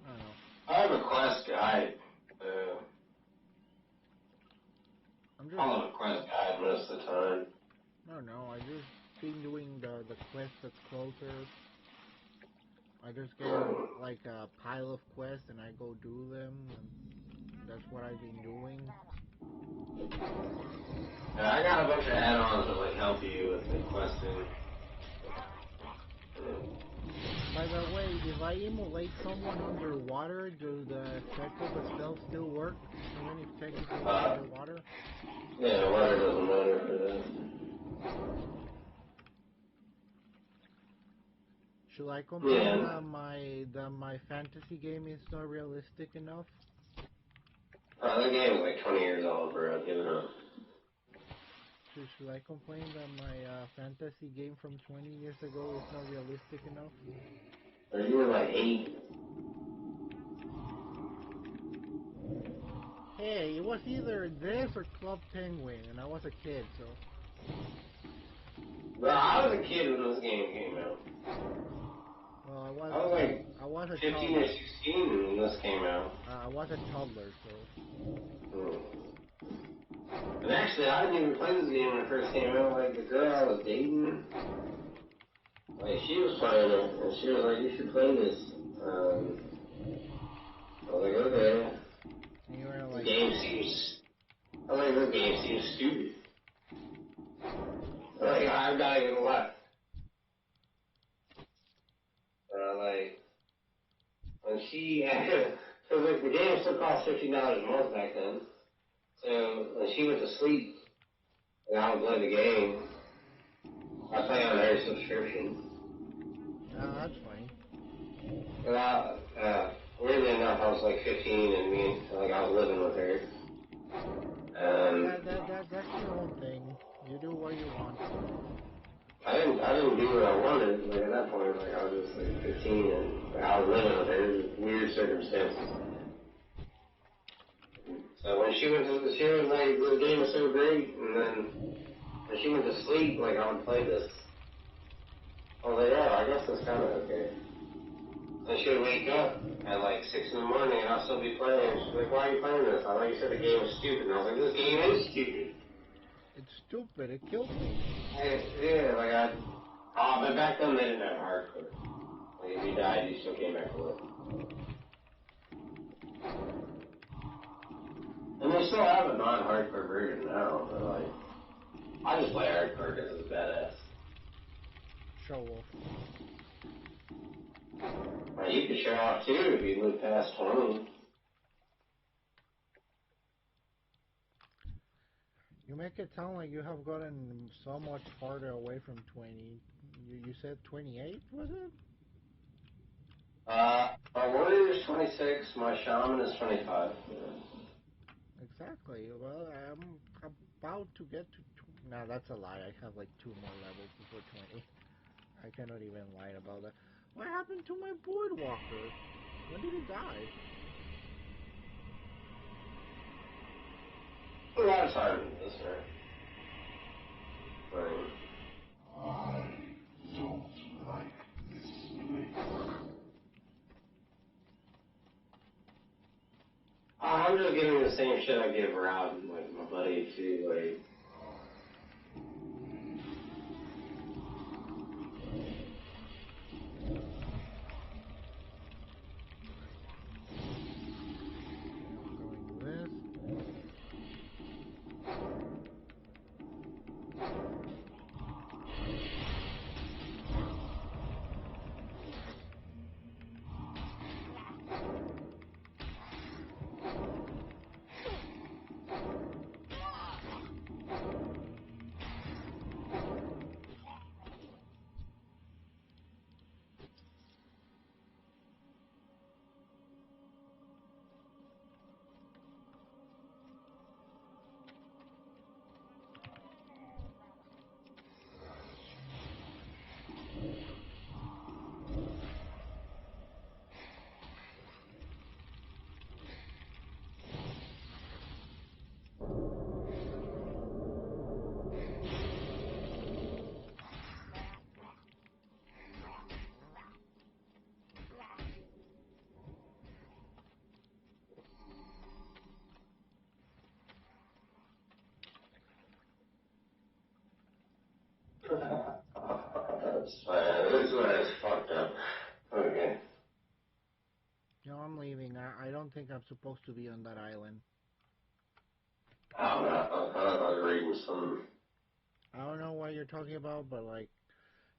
I don't know. I have a quest guide. I'm just... Follow the quest guide most of the time. I don't know. I just been doing the quest that's closer. I just get like a pile of quests and I go do them, and that's what I've been doing. Yeah, I got a bunch of add-ons that like help you with the questing. By the way, if I immolate someone underwater, does the effect of the spell still work? Even if technically it's underwater? Yeah, water doesn't matter for that. Should I complain that my fantasy game is not realistic enough? That game is like 20 years old, bro. Give it up. Should I complain that my fantasy game from 20 years ago is not realistic enough? Or you were like 8. Hey, it was either this or Club Penguin, and I was a kid, so... Bro, I was a kid when this game came out. Well, I was like 15 or 16 when this came out. I was a toddler, so... And actually, I didn't even play this game when it first came out. Like, the girl I was dating, like, she was playing it, and she was like, you should play this. I was like, okay. And you were like... I was like, this game seems stupid. Like, I'm not even left. Like, when she, because like, the game still cost $50 a month back then. So when she went to sleep, and I would play the game, I play on her subscription. that's fine. And weirdly enough, I was like 15, and I was living with her. That's your own thing. You do what you want. I didn't do what I wanted. Like at that point, like I was just like 15, and I was living with her. It was weird circumstances. So when she was like, this game is so great, and then when she went to sleep, like I would play this Oh, yeah, I guess that's kind of okay. I should wake up at like 6 in the morning and I'll still be playing. She's like, why are you playing this? I thought you said the game was stupid. And I was like, this game is stupid. It's stupid. It killed me. Yeah, like but back then they didn't have hardcore. Like if you died, you still came back to life. And they still have a non-hardcore version now, but like, I just play hardcore because it's badass. Show off. Well, you could show off too if you live past 20. You make it sound like you have gotten so much farther away from 20. You said 28, was it? My warrior is 26, my shaman is 25. Exactly. Well, I'm about to get to... Nah, that's a lie. I have like 2 more levels before 20. I cannot even lie about that. What happened to my boardwalker? When did it die? A lot of time in this, right? I don't like this place. I'm just giving the same shit I give Rob, like my buddy too, like. Doing this. This one is fucked up. Okay. No, I'm leaving. I don't think I'm supposed to be on that island. I was reading some. I don't know what you're talking about, but like,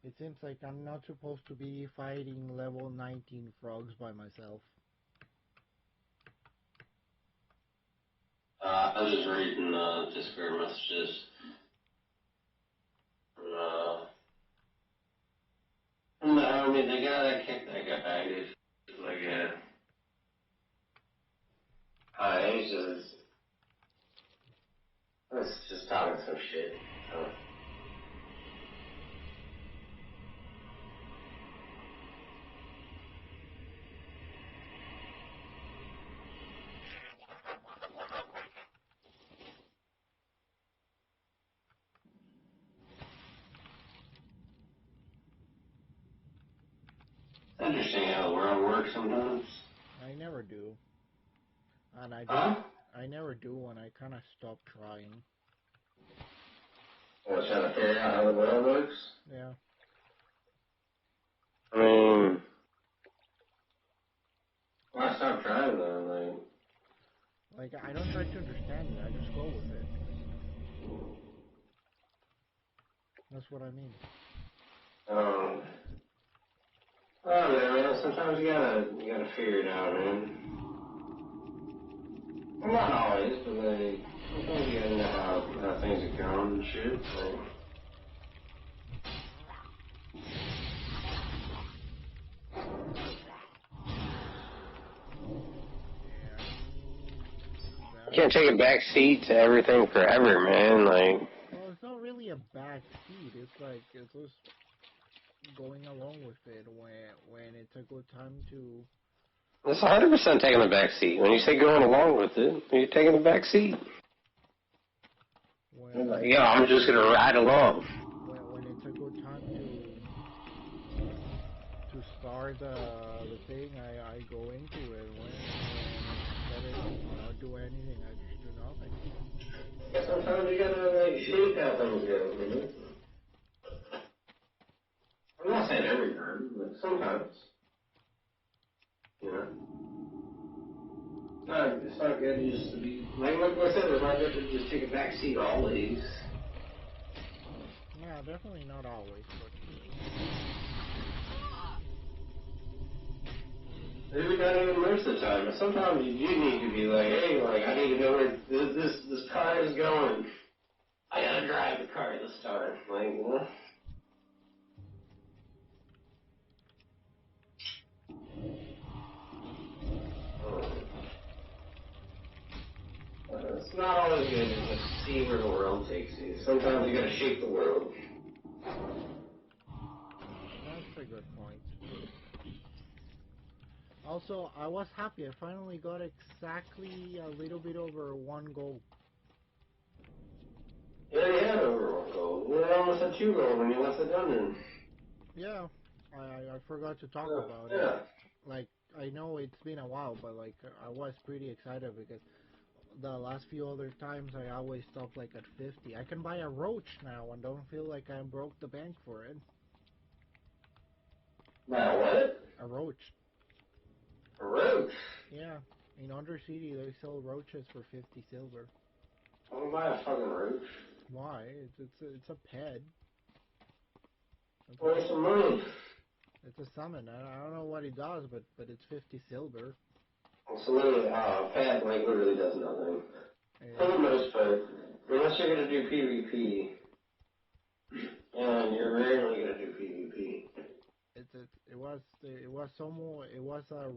it seems like I'm not supposed to be fighting level 19 frogs by myself. I was just reading Discord messages. From the army, the guy that kicked that guy, is like, he's just talking some shit. So. It's interesting how the world works sometimes. I never do. And Huh? I never do, and I kind of stopped trying. Well, trying to figure out how the world works? Yeah. I mean, well, I stopped trying though, Like, I don't try to understand it, I just go with it. That's what I mean. Oh man, sometimes you gotta figure it out, man. Well, not always, but like, sometimes you gotta know how things are going and shit. Like, you can't take a back seat to everything forever, man. Like, Well, it's not really a back seat. It's like, it's just going along with it when it's a good time to... it's 100% taking the back seat. When you say going along with it, you're taking the back seat. When, I'm just gonna ride along. when it's a good time start the thing, I go into it when instead of not do anything, I just do nothing. Sometimes you gotta like shape how things go, you know? I'm not saying every time, but sometimes. You know? It's not good just to be like I said, it's not good to just take a back seat always. Yeah, definitely not always, but Maybe not even most of the time, but sometimes you do need to be like, hey, like I need to know where this car is going. I gotta drive the car this time, like, you know? It's not always good to just see where the world takes you. Sometimes you gotta shape the world. that's a good point. Also, I was happy. I finally got exactly a little bit over 1 goal. Yeah, you had over 1 goal. You almost had 2 goals when you left the dungeon. Yeah, I forgot to talk Yeah. about it. Yeah. Like, I know it's been a while, but like, I was pretty excited because the last few other times I always stop like at 50. I can buy a roach now and don't feel like I broke the bank for it. Now what? A roach. A roach? Yeah, in Undercity they sell roaches for 50 silver. I don't buy a fucking roach. Why? It's a pet. Where's some money? It's a summon. I don't know what it does, but it's 50 silver. So literally, Pat like literally does nothing. For the most part, unless you're gonna do PvP, and you're rarely gonna do PvP. It was a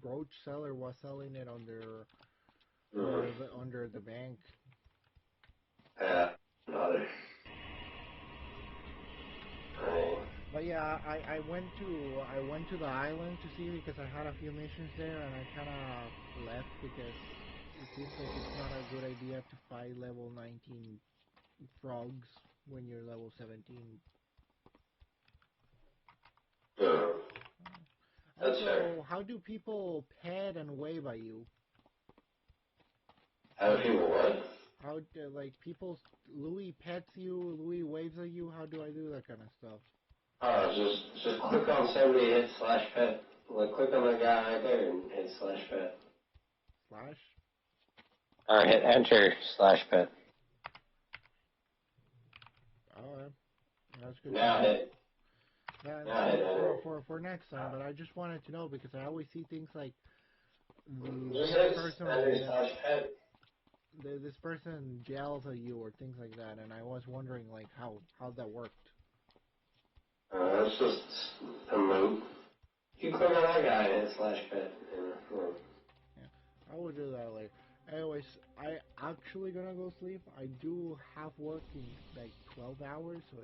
roach seller was selling it under the bank. Yeah, mother. But yeah, I went to the island to see because I had a few missions there and I kind of left because it seems like it's not a good idea to fight level 19 frogs when you're level 17. That's fair. Also, how do people pet and wave at you? How do people what? How do, like people? Louis pets you. Louis waves at you. How do I do that kind of stuff? Just click on somebody, hit /pet. Like click on that guy right there and hit /pet. Slash. Or hit enter /pet. Oh, that's good. Now hit. For next time, but I just wanted to know because I always see things like Just this hit person /pet. this person yells at you or things like that, and I was wondering like how that worked. It's just a move. You click on that guy and hit /pet. Yeah, I will do that later. Anyways, I actually gonna go sleep. I do have work in like 12 hours, so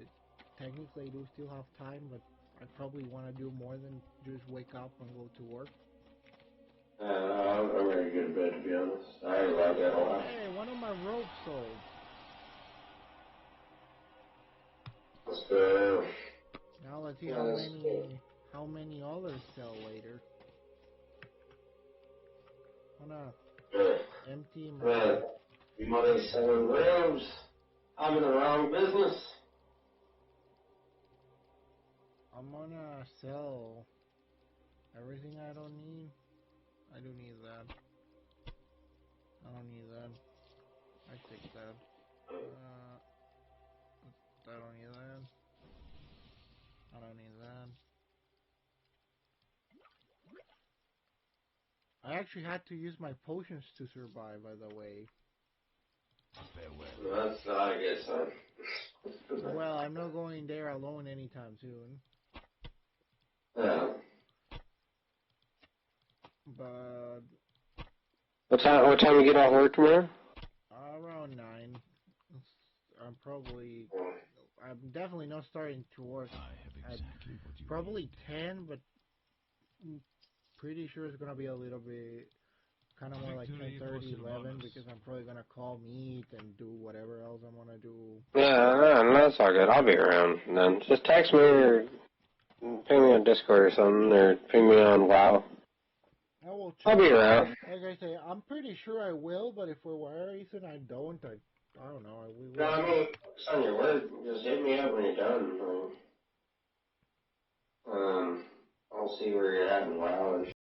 technically I do still have time, but I probably want to do more than just wake up and go to work. I'm ready to go to bed, to be honest. I already logged that a lot. Hey, one of my ropes sold. Let's go. Now let's see how many others sell later. Wanna empty my. You money selling rooms. I'm in the wrong business. I'm gonna sell everything I don't need. I do need that. I don't need that. I take that. I don't need that. I don't need that. I actually had to use my potions to survive, by the way. That's not a good sign. Well, I'm not going there alone anytime soon. Yeah. But What time you get off work tomorrow? around 9. I'm definitely not starting to work at probably 10, but pretty sure it's gonna be a little bit kind of more like 10:30, 11 because I'm probably gonna call meet and do whatever else I'm gonna do. Yeah, no, that's all good. I'll be around then. Just text me or Ping me on Discord or something, or ping me on WoW. I will check. I'll be around. Like I say, I'm pretty sure I will, but if for whatever reason I don't, I don't know. No, I mean, it's on your word. Just hit me up when you're done. I'll see where you're at in WoW.